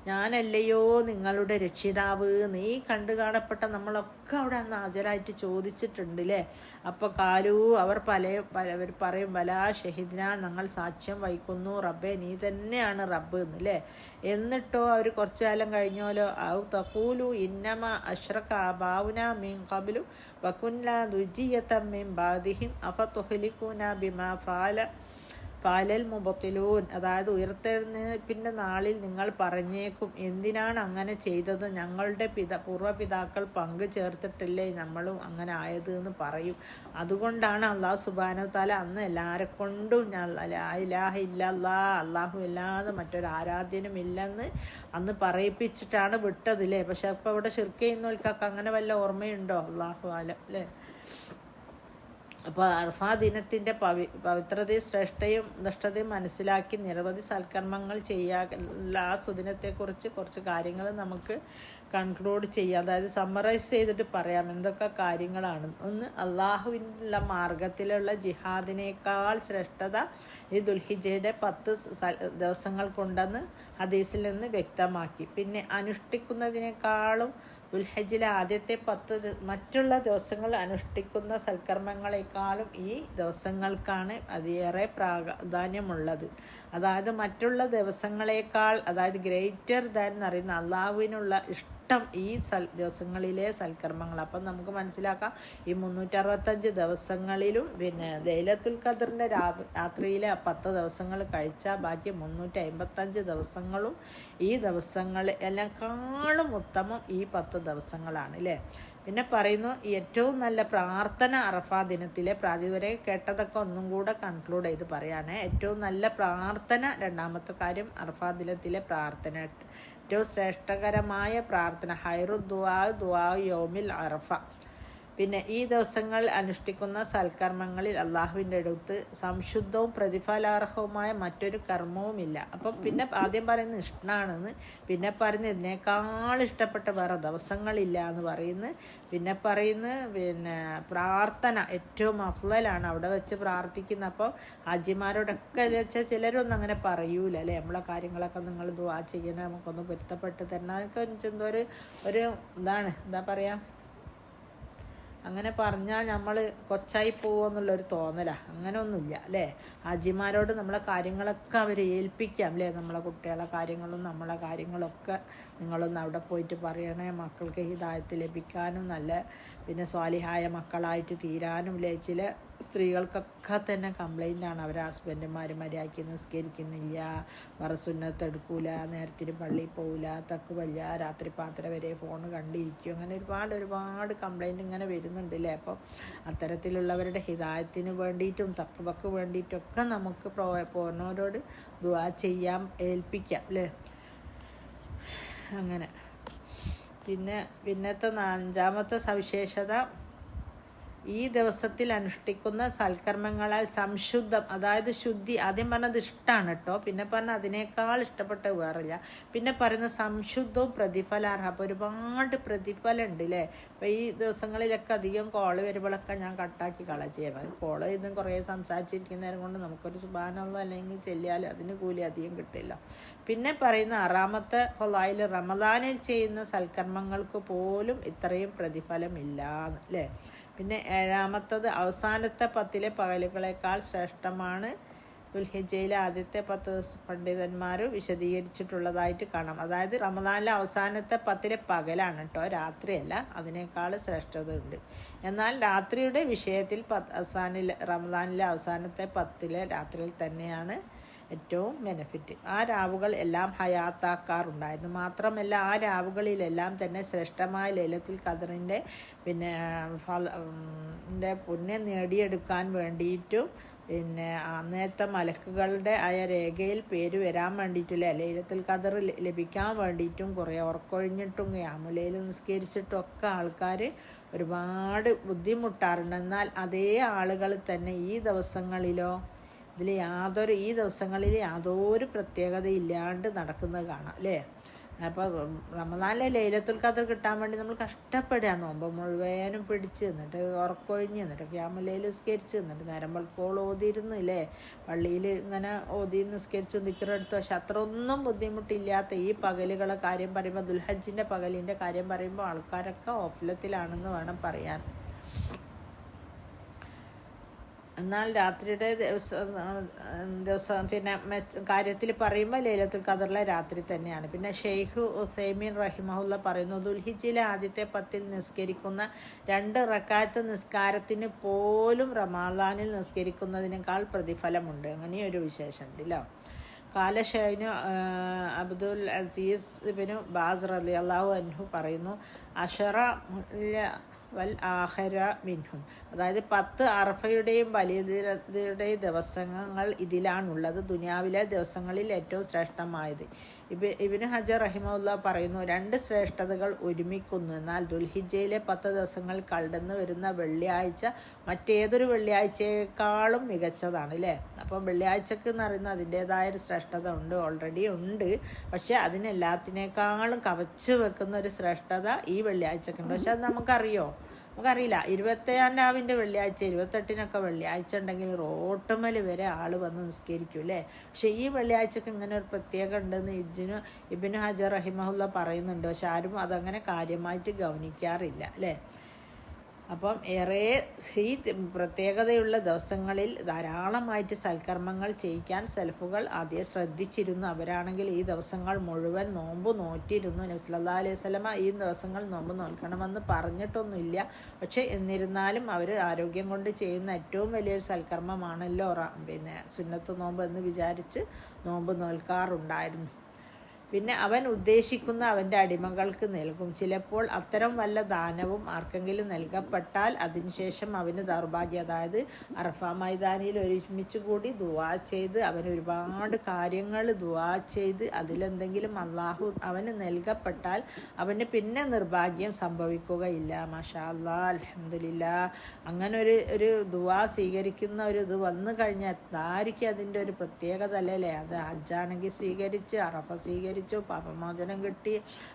ഞാനല്ലയോ നിങ്ങളുടെ രക്ഷിതാവ്? നീ കണ്ടു കാണപ്പെട്ട നമ്മളൊക്കെ അവിടെ അന്ന് ഹാജരായിട്ട് ചോദിച്ചിട്ടുണ്ട് അല്ലേ. അപ്പോൾ കാലു അവർ പലവർ പറയും, വലാ ഷഹിദ്ന, ഞങ്ങൾ സാക്ഷ്യം വഹിക്കുന്നു, റബ്ബേ നീ തന്നെയാണ് റബ്ബ് എന്നല്ലേ. എന്നിട്ടോ അവർ കുറച്ചു കാലം കഴിഞ്ഞോലോ ഔ തഖൂലു ഇന്നമ അശ്റക ആബാഉന മിൻ ഖബ്ലു വകുന്ന ദുർരിയ്യതൻ മിൻ ബഅദിഹിം അഫതുഹ്ലികുന ബിമാ ഫഅല പാലൽ മുബത്തിലൂൻ, അതായത് ഉയർത്തെഴുന്നേൽപ്പിൻ്റെ നാളിൽ നിങ്ങൾ പറഞ്ഞേക്കും, എന്തിനാണ് അങ്ങനെ ചെയ്തത്, ഞങ്ങളുടെ പൂർവ്വപിതാക്കൾ പങ്കു ചേർത്തിട്ടില്ലേ നമ്മളും അങ്ങനെ ആയത് എന്ന് പറയും. അതുകൊണ്ടാണ് അള്ളാഹു സുബ്ഹാനഹു വ തആല അന്ന് എല്ലാവരെ കൊണ്ടും ലാ ഇലാഹ ഇല്ലല്ലാ, അള്ളാഹു അല്ലാതെ മറ്റൊരു ആരാധ്യനും ഇല്ലെന്ന് അന്ന് പറയിപ്പിച്ചിട്ടാണ് വിട്ടതില്ലേ. പക്ഷെ അപ്പോൾ ഇവിടെ ശിർക്ക് ചെയ്യുന്നവർക്കൊക്കെ അങ്ങനെ വല്ല ഓർമ്മയുണ്ടോ? അള്ളാഹു ആലം അല്ലേ. അപ്പോൾ അറഫാ ദിനത്തിൻ്റെ പവിത്രതയും ശ്രേഷ്ഠയും ദഷ്ടതയും മനസ്സിലാക്കി നിരവധി സൽക്കർമ്മങ്ങൾ ചെയ്യാനുള്ള ആ സുദിനത്തെക്കുറിച്ച് കുറച്ച് കാര്യങ്ങൾ നമുക്ക് കൺക്ലൂഡ് ചെയ്യാം. അതായത് സമ്മറൈസ് ചെയ്തിട്ട് പറയാം എന്തൊക്കെ കാര്യങ്ങളാണ്. ഒന്ന്, അള്ളാഹുവിനുള്ള മാർഗത്തിലുള്ള ജിഹാദിനേക്കാൾ ശ്രേഷ്ഠത ഈ ദുൽഹിജ്ജയുടെ 10 ദിവസങ്ങൾ കൊണ്ടെന്ന് ഹദീസിൽ നിന്ന് വ്യക്തമാക്കി. പിന്നെ അനുഷ്ഠിക്കുന്നതിനേക്കാളും ദുൽഹജ്ജിലെ ആദ്യത്തെ 10 മറ്റുള്ള ദിവസങ്ങൾ അനുഷ്ഠിക്കുന്ന സൽക്കർമ്മങ്ങളെക്കാളും ഈ ദിവസങ്ങൾക്കാണ് അതിയേറെ പ്രാധാന്യമുള്ളത്. അതായത് മറ്റുള്ള ദിവസങ്ങളെക്കാൾ, അതായത് ഗ്രേറ്റർ ദാൻ എന്ന് പറയുന്ന അള്ളാഹുവിനുള്ള ഇഷ്ടം ഈ ദിവസങ്ങളിലെ സൽക്കർമ്മങ്ങൾ. അപ്പം നമുക്ക് മനസ്സിലാക്കാം ഈ 365 ദിവസങ്ങളിലും പിന്നെ ലൈലത്തുൽ ഖദറിൻ്റെ രാത്രിയിലെ 10 ദിവസങ്ങൾ കഴിച്ചാൽ ബാക്കി 355 ദിവസങ്ങളും ഈ ദിവസങ്ങൾ എല്ലാക്കാളും ഉത്തമം ഈ 10 ദിവസങ്ങളാണ് അല്ലേ. പിന്നെ പറയുന്നു ഏറ്റവും നല്ല പ്രാർത്ഥന അറഫാ ദിനത്തിലെ ഇതുവരെ കേട്ടതൊക്കെ ഒന്നും കൂടെ കൺക്ലൂഡ് ചെയ്ത് പറയാണ്. ഏറ്റവും നല്ല പ്രാർത്ഥന, രണ്ടാമത്തെ കാര്യം അറഫാ ദിനത്തിലെ പ്രാർത്ഥന, ഏറ്റവും ശ്രേഷ്ഠകരമായ പ്രാർത്ഥന ഹൈറു ദുആ യൗമിൽ അറഫ. പിന്നെ ഈ ദിവസങ്ങൾ അനുഷ്ഠിക്കുന്ന സൽക്കർമ്മങ്ങളിൽ അള്ളാഹുവിൻ്റെ അടുത്ത് സംശുദ്ധവും പ്രതിഫലാർഹവുമായ മറ്റൊരു കർമ്മവുമില്ല. അപ്പം പിന്നെ ആദ്യം പറയുന്നത് ഇഷ്ടമാണെന്ന്, പിന്നെ പറയുന്നത് ഇതിനേക്കാൾ ഇഷ്ടപ്പെട്ട വേറെ ദിവസങ്ങളില്ല എന്ന് പറയുന്നു. പിന്നെ പിന്നെ പ്രാർത്ഥന ഏറ്റവും അഫ്ളലാണ് അവിടെ വെച്ച് പ്രാർത്ഥിക്കുന്നത്. അപ്പോൾ ഹാജിമാരോടൊക്കെ വെച്ചാൽ ചിലരൊന്നും അങ്ങനെ പറയൂല അല്ലേ, നമ്മളെ കാര്യങ്ങളൊക്കെ നിങ്ങൾ ദുആ ചെയ്യണം, നമുക്കൊന്ന് പൊരുത്തപ്പെട്ട് തരണം, അതൊക്കെ എന്തോ ഒരു ഇതാണ്, എന്താ പറയുക, അങ്ങനെ പറഞ്ഞാൽ നമ്മൾ കൊച്ചായി പോകുമെന്നുള്ളൊരു തോന്നലാണ്. അങ്ങനെ ഒന്നുമില്ല അല്ലേ. ഹാജിമാരോട് നമ്മളെ കാര്യങ്ങളൊക്കെ അവർ ഏൽപ്പിക്കാം അല്ലേ. നമ്മളെ കുട്ടികളെ കാര്യങ്ങളും നമ്മളെ കാര്യങ്ങളൊക്കെ നിങ്ങളൊന്ന് അവിടെ പോയിട്ട് പറയണേ, മക്കൾക്ക് ഹിദായത്ത് ലഭിക്കാനും നല്ല പിന്നെ സ്വാലിഹായ മക്കളായിട്ട് തീരാനും അല്ലേ. ചില സ്ത്രീകൾക്കൊക്കെ തന്നെ കംപ്ലൈൻ്റാണ്, അവരെ ഹസ്ബൻഡുമാർ മര്യാദയ്ക്ക് നിസ്കരിക്കുന്നില്ല, വറസുന്നത്ത് എടുക്കൂല, നേരത്തിന് പള്ളിയിൽ പോവില്ല, തക്കുവല്ല, രാത്രി പാത്ര വരെ ഫോൺ കണ്ടിരിക്കും, അങ്ങനെ ഒരുപാട് കംപ്ലൈൻറ്റ് ഇങ്ങനെ വരുന്നുണ്ട് അല്ലേ. അപ്പം അത്തരത്തിലുള്ളവരുടെ ഹിദായത്തിന് വേണ്ടിയിട്ടും തക്കുവക്ക് വേണ്ടിയിട്ടൊക്കെ നമുക്ക് പോന്നവരോട് ദുആ ചെയ്യാം, ഏൽപ്പിക്കാം അല്ലേ. അങ്ങനെ പിന്നത്തെ 5ാമത്തെ സവിശേഷത, ഈ ദിവസത്തിൽ അനുഷ്ഠിക്കുന്ന സൽക്കർമ്മങ്ങളാൽ സംശുദ്ധം, അതായത് ശുദ്ധി, ആദ്യം പറഞ്ഞത് ഇഷ്ടമാണ് കേട്ടോ, പിന്നെ പറഞ്ഞ അതിനേക്കാൾ ഇഷ്ടപ്പെട്ട വേറില്ല, പിന്നെ പറയുന്ന സംശുദ്ധവും പ്രതിഫലാർഹം. അപ്പോൾ ഒരുപാട് പ്രതിഫലം ഉണ്ട് അല്ലേ. അപ്പോൾ ഈ ദിവസങ്ങളിലൊക്കെ അധികം കോള് വരുമ്പോഴൊക്കെ ഞാൻ കട്ടാക്കി ചെയ്യാം. കോള് ഇതും കുറേ സംസാരിച്ചിരിക്കുന്നേരം കൊണ്ട് നമുക്കൊരു സുബ്ഹാനല്ലാഹ് അല്ലെങ്കിൽ ചെല്ലിയാൽ അതിന് കൂലി അധികം കിട്ടില്ല. പിന്നെ പറയുന്ന 6ാമത്തെ ഫളായിൽ, റമദാനിൽ ചെയ്യുന്ന സൽക്കർമ്മങ്ങൾക്ക് പോലും ഇത്രയും പ്രതിഫലമില്ല അല്ലേ. പിന്നെ 7ാമത്തത്, അവസാനത്തെ 10 പകലുകളേക്കാൾ ശ്രേഷ്ഠമാണ് ദുൽഹിജ്ജയിലെ ആദ്യത്തെ 10 പണ്ഡിതന്മാർ വിശദീകരിച്ചിട്ടുള്ളതായിട്ട് കാണാം. അതായത് റമദാനിലെ അവസാനത്തെ 10 പകലാണ് കേട്ടോ, രാത്രിയല്ല, അതിനേക്കാൾ ശ്രേഷ്ഠത ഉണ്ട്. എന്നാൽ രാത്രിയുടെ വിഷയത്തിൽ റമദാനിലെ അവസാനത്തെ 10 രാത്രിയിൽ തന്നെയാണ് ഏറ്റവും ബെനിഫിറ്റ്. ആ രാവുകൾ എല്ലാം ഹയാത്താക്കാറുണ്ടായിരുന്നു. മാത്രമല്ല ആ രാവുകളിലെല്ലാം തന്നെ ശ്രേഷ്ഠമായ ലൈലത്തുൽ ഖദറിൻ്റെ പിന്നെ പുണ്യം നേടിയെടുക്കാൻ വേണ്ടിയിട്ടും പിന്നെ അന്നേരത്തെ മലക്കുകളുടെ ആയ രേഖയിൽ പേര് വരാൻ വേണ്ടിയിട്ടില്ല, ലൈലത്തുൽ ഖദർ ലഭിക്കാൻ വേണ്ടിയിട്ടും കുറേ ഉറക്കൊഴിഞ്ഞിട്ടും ഖിയാമുൽ നിസ്കരിച്ചിട്ടും ഒക്കെ ആൾക്കാർ ഒരുപാട് ബുദ്ധിമുട്ടാറുണ്ട്. എന്നാൽ അതേ ആളുകൾ തന്നെ ഈ ദിവസങ്ങളിലോ ഈ ദിവസങ്ങളിൽ യാതൊരു പ്രത്യേകതയില്ലാണ്ട് നടക്കുന്നത് കാണാം അല്ലേ. അപ്പോൾ റമദാനിലെ ലൈലത്തുൽ ഖദർ കിട്ടാൻ വേണ്ടി നമ്മൾ കഷ്ടപ്പെടുക, നോമ്പ് മുഴുവനും പിടിച്ച് നിന്നിട്ട് ഉറക്കൊഴിഞ്ഞ് നിന്നിട്ട് ഖിയാമുൽ ലൈൽ നിസ്കരിച്ച് നിന്നിട്ട് നേരം വെളുപ്പോൾ ഓതിയിരുന്നു അല്ലേ, പള്ളിയിൽ ഇങ്ങനെ ഓതി നിസ്കരിച്ചു ദിക്റെടുത്തു. പക്ഷെ അത്ര ഒന്നും ബുദ്ധിമുട്ടില്ലാത്ത ഈ പകലുകളെ കാര്യം പറയുമ്പോൾ, ദുൽഹജ്ജിൻ്റെ പകലിൻ്റെ കാര്യം പറയുമ്പോൾ ആൾക്കാരൊക്കെ ഓഫലത്തിലാണെന്ന് വേണം പറയാൻ. എന്നാൽ രാത്രിയുടെ ദിവസം പിന്നെ കാര്യത്തിൽ പറയുമ്പോൾ ലൈലത്തുൽ ഖദറിലെ രാത്രി തന്നെയാണ്. പിന്നെ ഷെയ്ഖ് ഉസൈമീൻ റഹിമഹുല്ല പറയുന്നു, ദുൽഹിജ്ജിലെ ആദ്യത്തെ 10 നിസ്കരിക്കുന്ന 2 റക്അത്ത് നിസ്കാരത്തിന് പോലും റമളാനിൽ നിസ്കരിക്കുന്നതിനേക്കാൾ പ്രതിഫലമുണ്ട്. അങ്ങനെയൊരു വിശേഷം ഉണ്ടല്ലോ. കാല ഷൈനു അബ്ദുൽ അസീസ് ഇബ്നു ബാസ് റളിയല്ലാഹു അൻഹു പറയുന്നു, അഷറ വൽ ആഖിറ മിൻഹും, അതായത് 10 അറഫയുടെയും ബലിയുടെയും ദിവസങ്ങൾ ഇതിലാണുള്ളത്. ദുനിയാവിലെ ദിവസങ്ങളിൽ ഏറ്റവും ശ്രേഷ്ഠമായത്. ഇബ്നു ഹജർ റഹിമഹുല്ലാ പറയുന്നു, 2 ശ്രേഷ്ഠതകൾ ഒരുമിക്കുന്നു. എന്നാൽ ദുൽഹിജ്ജയിലെ 10 ദിവസങ്ങൾ കടന്നു വരുന്ന വെള്ളിയാഴ്ച മറ്റേതൊരു വെള്ളിയാഴ്ചയേക്കാളും മികച്ചതാണ് അല്ലേ. അപ്പം വെള്ളിയാഴ്ചക്ക് എന്ന് പറയുന്നത് അതിൻ്റേതായൊരു ശ്രേഷ്ഠത ഉണ്ട്, ഓൾറെഡി ഉണ്ട്. പക്ഷെ അതിനെല്ലാത്തിനേക്കാളും കവച്ച് വെക്കുന്ന ഒരു ശ്രേഷ്ഠത ഈ വെള്ളിയാഴ്ചക്കുണ്ട്. പക്ഷെ അത് നമുക്കറിയില്ല. 27-ാം രാവിൻ്റെ വെള്ളിയാഴ്ച, 28-നൊക്കെ വെള്ളിയാഴ്ച ഉണ്ടെങ്കിൽ റോട്ടുമൽ വരെ ആൾ വന്ന് നിസ്കരിക്കും അല്ലേ. പക്ഷെ ഈ വെള്ളിയാഴ്ചക്ക് ഇങ്ങനെ ഒരു പ്രത്യേകം ഉണ്ടെന്ന് ഇബ്നു ഹജർ റഹിമഹുല്ല പറയുന്നുണ്ട്. പക്ഷെ ആരും അതങ്ങനെ കാര്യമായിട്ട് ഗൗനിക്കാറില്ല അല്ലേ. അപ്പം ഏറെ ഈ പ്രത്യേകതയുള്ള ദിവസങ്ങളിൽ ധാരാളമായിട്ട് സൽക്കർമ്മങ്ങൾ ചെയ്യിക്കാൻ സെൽഫുകൾ ആദ്യം ശ്രദ്ധിച്ചിരുന്നു. അവരാണെങ്കിൽ ഈ ദിവസങ്ങൾ മുഴുവൻ നോമ്പ് നോറ്റിരുന്നു. നബി സല്ലല്ലാഹു അലൈഹി വസല്ലമ ഈ ദിവസങ്ങൾ നോമ്പ് നോൽക്കണമെന്ന് പറഞ്ഞിട്ടൊന്നുമില്ല. പക്ഷെ എന്നിരുന്നാലും അവർ ആരോഗ്യം കൊണ്ട് ചെയ്യുന്ന ഏറ്റവും വലിയൊരു സൽക്കർമ്മമാണല്ലോ പിന്നെ സുന്നത്ത് നോമ്പ് എന്ന് വിചാരിച്ച് നോമ്പ് നോൽക്കാറുണ്ടായിരുന്നു. പിന്നെ അവൻ ഉദ്ദേശിക്കുന്ന അവൻ്റെ അടിമകൾക്ക് നൽകും. ചിലപ്പോൾ അത്തരം വല്ല ദാനവും ആർക്കെങ്കിലും നൽകപ്പെട്ടാൽ അതിനുശേഷം അവന് ദൗർഭാഗ്യം, അതായത് അറഫ മൈതാനിയിൽ ഒരുമിച്ച് കൂടി ദുആ ചെയ്ത് അവന് ഒരുപാട് കാര്യങ്ങൾ ദുആ ചെയ്ത് അതിലെന്തെങ്കിലും അള്ളാഹു അവന് നൽകപ്പെട്ടാൽ അവന് പിന്നെ നിർഭാഗ്യം സംഭവിക്കുകയില്ല. മാഷാ അല്ലാഹ്, അൽഹംദുലില്ലാ. അങ്ങനെ ഒരു ദുആ സ്വീകരിക്കുന്ന ഒരു ഇത് വന്നു കഴിഞ്ഞാൽ ആയിരിക്കും അതിൻ്റെ ഒരു പ്രത്യേകത അല്ലേ. അത് ഹജ്ജാണെങ്കിൽ സ്വീകരിച്ച്, അറഫ സ്വീകരിച്ചു, പാപമോചനം കിട്ടി,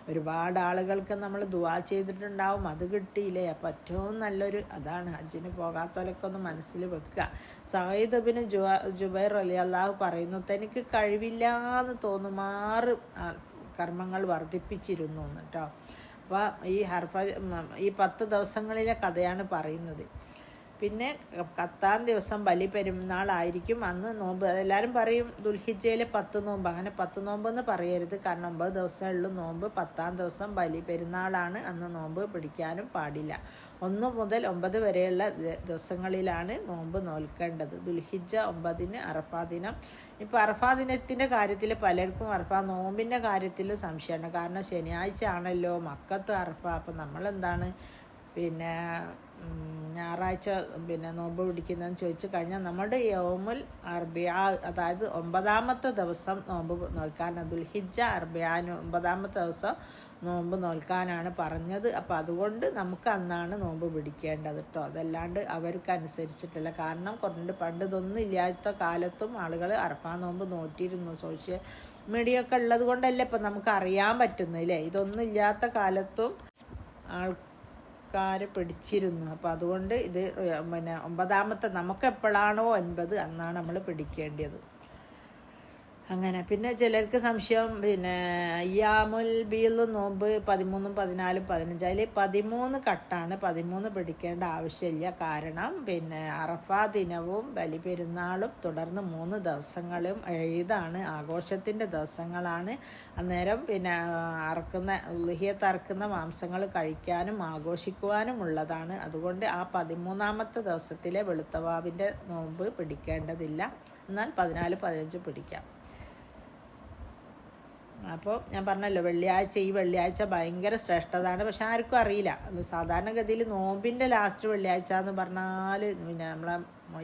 ഒരുപാട് ആളുകൾക്ക് നമ്മൾ ദുആ ചെയ്തിട്ടുണ്ടാവും, അത് കിട്ടിയില്ലേ. അപ്പം ഏറ്റവും നല്ലൊരു അതാണ്. ഹജ്ജിന് പോകാത്തവരൊക്കെ ഒന്ന് മനസ്സിൽ വെക്കുക. സഈദ് ഇബ്നു ജുബൈർ റളിയല്ലാഹു പറയുന്നു, തനിക്ക് കഴിവില്ലാന്ന് തോന്നുമാറ് കർമ്മങ്ങൾ വർദ്ധിപ്പിച്ചിരുന്നു കേട്ടോ. അപ്പോൾ ഈ 10 ദിവസങ്ങളിലെ കഥയാണ് പറയുന്നത്. പിന്നെ 10-ാം ദിവസം ബലി പെരുന്നാളായിരിക്കും. അന്ന് നോമ്പ്, അതെല്ലാവരും പറയും ദുൽഹിജ്ജയിലെ 10 നോമ്പ്. അങ്ങനെ 10 നോമ്പെന്ന് പറയരുത്, കാരണം 9 ദിവസമുള്ള നോമ്പ്. 10-ാം ദിവസം ബലി പെരുന്നാളാണ്. അന്ന് നോമ്പ് പിടിക്കാനും പാടില്ല. 1 മുതൽ 9 വരെയുള്ള ദിവസങ്ങളിലാണ് നോമ്പ് നോൽക്കേണ്ടത്. ദുൽഹിജ്ജ 9-ന് അറഫാ ദിനം. ഇപ്പോൾ അറഫാ ദിനത്തിൻ്റെ കാര്യത്തിൽ പലർക്കും അറഫാ നോമ്പിൻ്റെ കാര്യത്തിലും സംശയമാണ്. കാരണം ശനിയാഴ്ച ആണല്ലോ മക്കത്ത് അറഫ. അപ്പം നമ്മളെന്താണ് പിന്നെ ഞായറാഴ്ച പിന്നെ നോമ്പ് പിടിക്കുന്നതെന്ന് ചോദിച്ചു കഴിഞ്ഞാൽ നമ്മുടെ യൗമുൽ അർബിആ, അതായത് 9-ാമത്തെ ദിവസം നോമ്പ് നോൽക്കാൻ, ദുൽഹിജ്ജ അർബിആന് 9-ാമത്തെ ദിവസം നോമ്പ് നോൽക്കാനാണ് പറഞ്ഞത്. അപ്പോൾ അതുകൊണ്ട് നമുക്ക് അന്നാണ് നോമ്പ് പിടിക്കേണ്ടത് കേട്ടോ. അതല്ലാണ്ട് അവർക്ക് അനുസരിച്ചിട്ടില്ല. കാരണം പണ്ട് ഇതൊന്നും ഇല്ലാത്ത കാലത്തും ആളുകൾ അറഫാ നോമ്പ് നോറ്റിരുന്നു. സോഷ്യൽ മീഡിയ ഒക്കെ ഉള്ളത് കൊണ്ടല്ലേ ഇപ്പം നമുക്ക് അറിയാൻ പറ്റുന്നില്ലേ. ഇതൊന്നും ഇല്ലാത്ത കാലത്തും ആൾക്കാർ പിടിച്ചിരുന്നു. അപ്പോൾ അതുകൊണ്ട് ഇത് പിന്നെ 9-ാമത്തെ നമുക്ക് എപ്പോഴാണോ 9 അന്നാണ് നമ്മൾ പിടിക്കേണ്ടത്. അങ്ങനെ പിന്നെ ചിലർക്ക് സംശയം, പിന്നെ അയ്യാമുൽ ബീൽ നോമ്പ് 13, 14, 15, അതിൽ 13 കട്ടാണ്. 13 പിടിക്കേണ്ട ആവശ്യമില്ല. കാരണം പിന്നെ അറഫാ ദിനവും ബലിപെരുന്നാളും തുടർന്ന് 3 ദിവസങ്ങളും ഈദാണ്, ആഘോഷത്തിൻ്റെ ദിവസങ്ങളാണ്. അന്നേരം പിന്നെ ഉളുഹിയത്ത് അറക്കുന്ന മാംസങ്ങൾ കഴിക്കാനും ആഘോഷിക്കുവാനും ഉള്ളതാണ്. അതുകൊണ്ട് ആ 13-ാമത്തെ ദിവസത്തിലെ വെളുത്തവാവിൻ്റെ നോമ്പ് പിടിക്കേണ്ടതില്ല. എന്നാൽ 14, 15 പിടിക്കാം. അപ്പോൾ ഞാൻ പറഞ്ഞല്ലോ ഈ വെള്ളിയാഴ്ച ഭയങ്കര ശ്രേഷ്ഠതാണ്. പക്ഷെ ആർക്കും അറിയില്ല. സാധാരണഗതിയിൽ നോമ്പിൻ്റെ ലാസ്റ്റ് വെള്ളിയാഴ്ച എന്ന് പറഞ്ഞാൽ പിന്നെ നമ്മളെ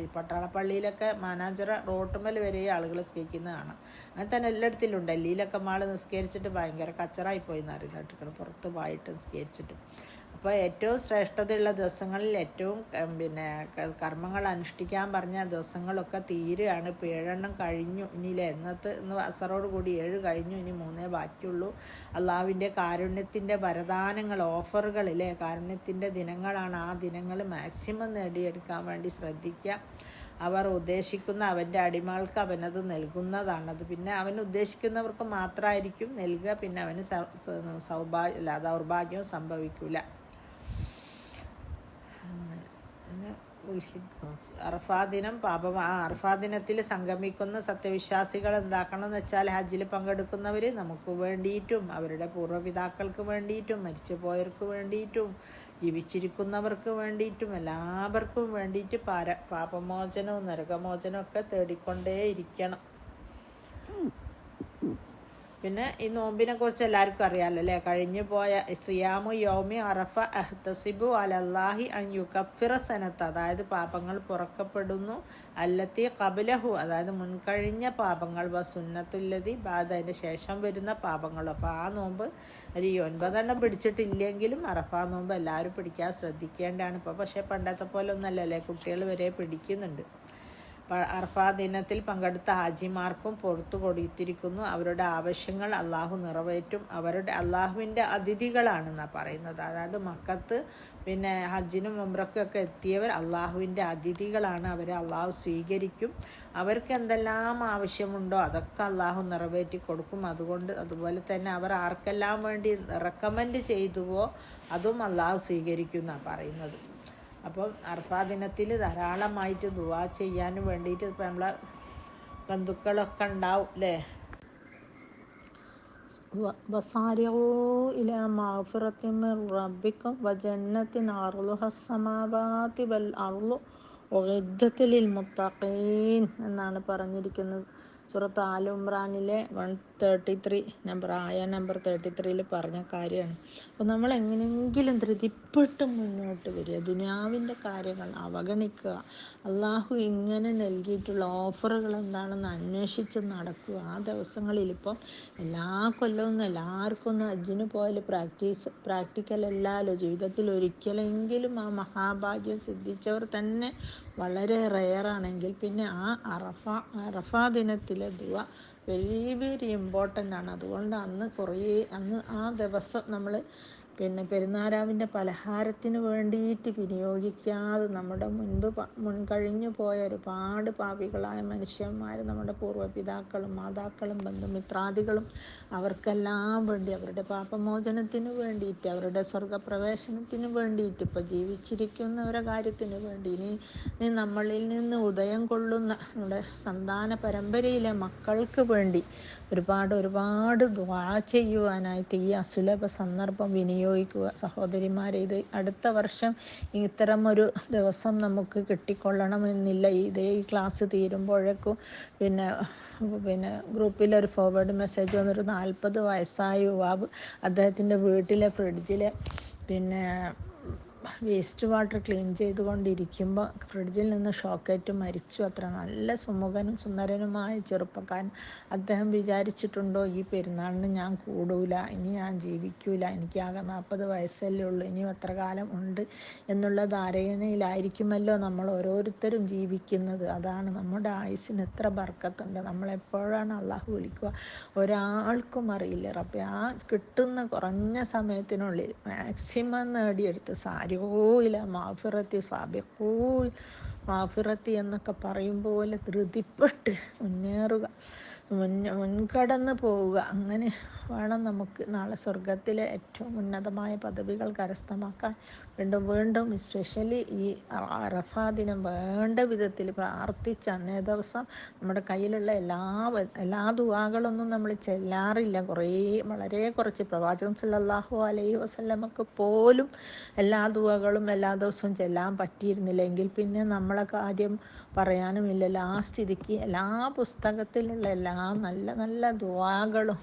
ഈ പട്ടാളപ്പള്ളിയിലൊക്കെ മാനാഞ്ചിറ റോട്ടുമ്മൽ വരെ ആളുകൾ നിസ്കരിക്കുന്നത് കാണാം. അങ്ങനെ തന്നെ എല്ലായിടത്തിലും. ഡൽഹിയിലൊക്കെ നിസ്കരിച്ചിട്ട് ഭയങ്കര കച്ചറായിപ്പോയി എന്ന് അറിയുന്നതായിട്ട് പുറത്ത് പോയിട്ട് നിസ്കരിച്ചിട്ട്. അപ്പോൾ ഏറ്റവും ശ്രേഷ്ഠതയുള്ള ദിവസങ്ങളിൽ ഏറ്റവും പിന്നെ കർമ്മങ്ങൾ അനുഷ്ഠിക്കാൻ പറഞ്ഞ ദിവസങ്ങളൊക്കെ തീരുകയാണ്. ഇപ്പോൾ 7 കഴിഞ്ഞു. ഇനിയില്ലേ ഇന്ന് അസറോട് കൂടി 7 കഴിഞ്ഞു. ഇനി 3 ബാക്കിയുള്ളൂ. അള്ളാഹുവിൻ്റെ കാരുണ്യത്തിൻ്റെ വരദാനങ്ങൾ, ഓഫറുകളിലെ കാരുണ്യത്തിൻ്റെ ദിനങ്ങളാണ്. ആ ദിനങ്ങൾ മാക്സിമം നേടിയെടുക്കാൻ വേണ്ടി ശ്രദ്ധിക്കുക. അവർ ഉദ്ദേശിക്കുന്ന അവൻ്റെ അടിമകൾക്ക് അവനത് നൽകുന്നതാണത്. പിന്നെ അവൻ ഉദ്ദേശിക്കുന്നവർക്ക് മാത്രമായിരിക്കും നൽകുക. പിന്നെ അവന് ദൗർഭാഗ്യവും സംഭവിക്കില്ല. അറഫാ ദിനം അറഫാ ദിനത്തിൽ സംഗമിക്കുന്ന സത്യവിശ്വാസികൾ എന്താക്കണം എന്ന് വെച്ചാൽ ഹജ്ജിൽ പങ്കെടുക്കുന്നവർ നമുക്ക് വേണ്ടിയിട്ടും അവരുടെ പൂർവ്വപിതാക്കൾക്ക് വേണ്ടിയിട്ടും മരിച്ചുപോയവർക്ക് വേണ്ടിയിട്ടും ജീവിച്ചിരിക്കുന്നവർക്ക് വേണ്ടിയിട്ടും എല്ലാവർക്കും വേണ്ടിയിട്ട് പാപമോചനവും നരകമോചനവും ഒക്കെ തേടിക്കൊണ്ടേ ഇരിക്കണം. പിന്നെ ഈ നോമ്പിനെ കുറിച്ച് എല്ലാവർക്കും അറിയാമല്ലോ അല്ലേ. കഴിഞ്ഞു പോയ സിയാമു യൗമി അറഫ അഹ്തസിബു അലല്ലാഹി അൻ യുകഫിറ സനത്ത്, അതായത് പാപങ്ങൾ പുറക്കപ്പെടുന്നു, അല്ലത്തി ഖബലഹു, അതായത് മുൻകഴിഞ്ഞ പാപങ്ങൾ, സുന്നത്തുല്ലതി ബാദ, അതിൻ്റെ ശേഷം വരുന്ന പാപങ്ങൾ. അപ്പോൾ ആ നോമ്പ് ഒരു 9 പിടിച്ചിട്ടില്ലെങ്കിലും അറഫാ നോമ്പ് എല്ലാവരും പിടിക്കാൻ ശ്രദ്ധിക്കേണ്ടതാണ്. ഇപ്പോൾ പക്ഷേ പണ്ടത്തെ പോലെ ഒന്നല്ലല്ലേ, കുട്ടികൾ വരെ പിടിക്കുന്നുണ്ട്. അറഫാ ദിനത്തിൽ പങ്കെടുത്ത ഹാജിമാർക്കും പുറത്തു കൊടുത്തിരിക്കുന്നു. അവരുടെ ആവശ്യങ്ങൾ അള്ളാഹു നിറവേറ്റും. അള്ളാഹുവിൻ്റെ അതിഥികളാണെന്നാണ് പറയുന്നത്. അതായത് മക്കത്ത് പിന്നെ ഹജ്ജിനും ഉംറയ്ക്കൊക്കെ എത്തിയവർ അള്ളാഹുവിൻ്റെ അതിഥികളാണ്. അവരെ അള്ളാഹു സ്വീകരിക്കും. അവർക്ക് എന്തെല്ലാം ആവശ്യമുണ്ടോ അതൊക്കെ അള്ളാഹു നിറവേറ്റി കൊടുക്കും. അതുപോലെ തന്നെ അവർ ആർക്കെല്ലാം വേണ്ടി റെക്കമെൻഡ് ചെയ്തുവോ അതും അള്ളാഹു സ്വീകരിക്കും എന്നാണ് പറയുന്നത്. അപ്പോൾ അറഫാ ദിനത്തിൽ ധാരാളമായിട്ട് ദുആ ചെയ്യാനും വേണ്ടിയിട്ട് ഇപ്പം നമ്മളെ ബന്ധുക്കളൊക്കെ ഉണ്ടാവും അല്ലേ. വസാരിഊ ഇലാ മഗ്ഫിറത്തിൻ മിർ റബ്ബിക്കും വജന്നത്തിൻ അർളുഹ സ്സമാവാതി വൽ അർളു ഉഇദ്ദത് ലിൽ മുത്തഖീൻ എന്നാണ് പറഞ്ഞിരിക്കുന്നത്. സൂറത്ത് ആൽ ഇംറാനിലെ 133 നമ്പർ 33 പറഞ്ഞ കാര്യമാണ്. അപ്പോൾ നമ്മൾ എങ്ങനെയെങ്കിലും ധൃതിപ്പെട്ട് മുന്നോട്ട് വരിക, ദുനിയാവിൻ്റെ കാര്യങ്ങൾ അവഗണിക്കുക, അള്ളാഹു ഇങ്ങനെ നൽകിയിട്ടുള്ള ഓഫറുകൾ എന്താണെന്ന് അന്വേഷിച്ച് നടക്കുക. ആ ദിവസങ്ങളിൽ ഇപ്പം എല്ലാ കൊല്ലവും എല്ലാവർക്കും ഒന്ന് ഹജ്ജിന് പോയാൽ പ്രാക്ടിക്കലല്ലാലോ. ജീവിതത്തിൽ ഒരിക്കലെങ്കിലും ആ മഹാഭാഗ്യം സിദ്ധിച്ചവർ തന്നെ വളരെ റെയറാണെങ്കിൽ പിന്നെ ആ അറഫാ ദിനത്തിലെ ദുആ വെരി വെരി ഇമ്പോർട്ടൻ്റ് ആണ്. അതുകൊണ്ട് അന്ന് ആ ദിവസം നമ്മൾ പിന്നെ പെരുന്നാരാവിൻ്റെ പലഹാരത്തിന് വേണ്ടിയിട്ട് വിനിയോഗിക്കാതെ നമ്മുടെ മുൻകഴിഞ്ഞു പോയ ഒരുപാട് പാപികളായ മനുഷ്യന്മാർ, നമ്മുടെ പൂർവ്വപിതാക്കളും മാതാക്കളും ബന്ധുമിത്രാദികളും, അവർക്കെല്ലാം വേണ്ടി, അവരുടെ പാപമോചനത്തിന് വേണ്ടിയിട്ട്, അവരുടെ സ്വർഗപ്രവേശനത്തിന് വേണ്ടിയിട്ട്, ഇപ്പോൾ ജീവിച്ചിരിക്കുന്നവരുടെ കാര്യത്തിന് വേണ്ടി, ഇനി നമ്മളിൽ നിന്ന് ഉദയം കൊള്ളുന്ന നമ്മുടെ സന്താന പരമ്പരയിലെ മക്കൾക്ക് വേണ്ടി ഒരുപാട് ദുആ ചെയ്യുവാനായിട്ട് ഈ അസുലഭ സന്ദർഭം വിനിയോഗിക്കുക സഹോദരിമാരെ. ഇത് അടുത്ത വർഷം ഇത്തരം ഒരു ദിവസം നമുക്ക് കിട്ടിക്കൊള്ളണമെന്നില്ല. ഈ ക്ലാസ് തീരുമ്പോഴേക്കും പിന്നെ ഗ്രൂപ്പിലൊരു ഫോർവേഡ് മെസ്സേജ് വന്നൊരു 40 വയസ്സായ യുവാവ് അദ്ദേഹത്തിൻ്റെ വീട്ടിലെ ഫ്രിഡ്ജിലെ വേസ്റ്റ് വാട്ടർ ക്ലീൻ ചെയ്തുകൊണ്ടിരിക്കുമ്പോൾ ഫ്രിഡ്ജിൽ നിന്ന് ഷോക്കേറ്റ് മരിച്ചു അത്ര. നല്ല സുമുഖനും സുന്ദരനുമായ ചെറുപ്പക്കാരൻ. അദ്ദേഹം വിചാരിച്ചിട്ടുണ്ടോ ഈ പെരുന്നാളിന് ഞാൻ കൂടൂല, ഇനി ഞാൻ ജീവിക്കൂല, എനിക്ക് ആകെ 40 വയസ്സല്ലേ ഉള്ളൂ, ഇനിയും എത്ര കാലം ഉണ്ട് എന്നുള്ള ധാരണയിലായിരിക്കുമല്ലോ നമ്മൾ ഓരോരുത്തരും ജീവിക്കുന്നത്. അതാണ് നമ്മുടെ ആയുസ്സിന് എത്ര ബർക്കത്തുണ്ട്, നമ്മളെപ്പോഴാണ് അള്ളാഹു വിളിക്കുക ഒരാൾക്കും അറിയില്ല. റബ്ബേ, ആ കിട്ടുന്ന കുറഞ്ഞ സമയത്തിനുള്ളിൽ മാക്സിമം നേടിയെടുത്ത് സാരിഊല മാഫിറത്തി മാഫിറത്തി എന്നൊക്കെ പറയും പോലെ ധൃതിപ്പെട്ട് മുന്നേറുക, മുൻകടന്ന് പോവുക. അങ്ങനെ വേണം നമുക്ക് നാളെ സ്വർഗത്തിലെ ഏറ്റവും ഉന്നതമായ പദവികൾ കരസ്ഥമാക്കാൻ. വീണ്ടും എസ്പെഷ്യലി ഈ അറഫാ ദിനം വേണ്ട വിധത്തിൽ പ്രാർത്ഥിച്ച് അന്നേ ദിവസം നമ്മുടെ കയ്യിലുള്ള എല്ലാ ദുആകളൊന്നും നമ്മൾ ചെല്ലാറില്ല. വളരെ കുറച്ച്. പ്രവാചകൻ സല്ലല്ലാഹു അലൈഹി വസല്ലമക്ക് പോലും എല്ലാ ദുആകളും എല്ലാ ദിവസവും ചെല്ലാൻ പറ്റിയിരുന്നില്ലെങ്കിൽ പിന്നെ നമ്മളെ കാര്യം പറയാനുമില്ലല്ലോ. ആ സ്ഥിതിക്ക് എല്ലാ പുസ്തകത്തിലുള്ള എല്ലാ നല്ല നല്ല ദുആകളും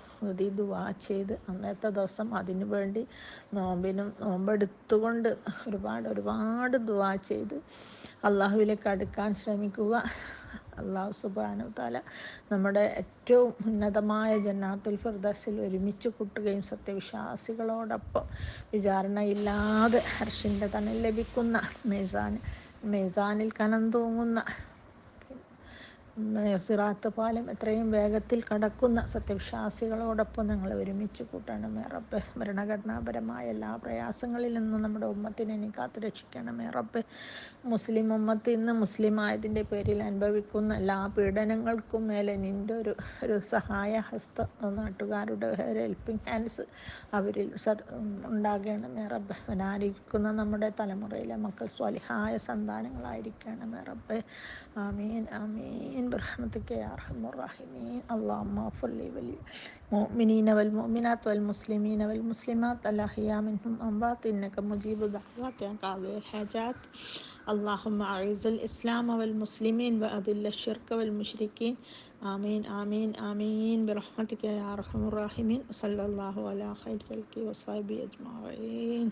ദുആ ചെയ്ത് അന്നത്തെ ദിവസം അതിനു വേണ്ടി നോമ്പെടുത്തുകൊണ്ട് ഒരുപാട് ദുആ ചെയ്ത് അള്ളാഹുവിലേക്ക് അടുക്കാൻ ശ്രമിക്കുക. അള്ളാഹു സുബ്ഹാനഹു വ തആല നമ്മുടെ ഏറ്റവും ഉന്നതമായ ജന്നാത്തുൽ ഫിർദൗസിൽ ഒരുമിച്ച് കൂട്ടുകയും സത്യവിശ്വാസികളോടൊപ്പം വിചാരണയില്ലാതെ അർശിൻ്റെ തണൽ ലഭിക്കുന്ന മീസാനിൽ കനം തൂങ്ങുന്ന സിറാത്ത് പാലം എത്രയും വേഗത്തിൽ കടക്കുന്ന സത്യവിശ്വാസികളോടൊപ്പം ഞങ്ങളെ ഒരുമിച്ച് കൂട്ടണമേ റബ്ബെ. ഭരണഘടനാപരമായ എല്ലാ പ്രയാസങ്ങളിൽ നിന്നും നമ്മുടെ ഉമ്മത്തിനെ നീ കാത്തു രക്ഷിക്കണമേ റബ്ബെ. മുസ്ലിം ഉമ്മത്ത് ഇന്ന് മുസ്ലിം ആയതിൻ്റെ പേരിൽ അനുഭവിക്കുന്ന എല്ലാ പീഡനങ്ങൾക്കും മേലെ നിൻ്റെ ഒരു സഹായ ഹസ്തം, നാട്ടുകാരുടെ ഒരു ഹെൽപ്പിംഗ് ഹാൻഡ്സ് അവരിൽ ഉണ്ടാകണമേ റബ്ബെ. വരാനിരിക്കുന്ന നമ്മുടെ തലമുറയിലെ മക്കൾ സ്വാലിഹായ സന്താനങ്ങളായിരിക്കണമേ റബ്ബെ. ആമീൻ ആമീൻ ബിറഹ്മതിക യാ അർഹമർ റഹീമീൻ. അല്ലാഹുമ്മ ഗ്ഫിർ ലി വലിൽമുഅ്മിനീന വൽമുഅ്മിനാത്ത് വൽമുസ്ലിമീന വൽമുസ്ലിമാത്ത് അൽഅഹ്യാഇ മിൻഹും വൽ-അംവാത്ത് ഇന്നക മുജീബു ദഅവാതി യാ ഖാദിയൽ ഹാജാത്ത്. اللهم أعز الإسلام والمسلمين وأذل الشرك والمشركين. آمين آمين آمين برحمتك يا أرحم الراحمين. صلى الله على خير خلقه وصحبه أجمعين.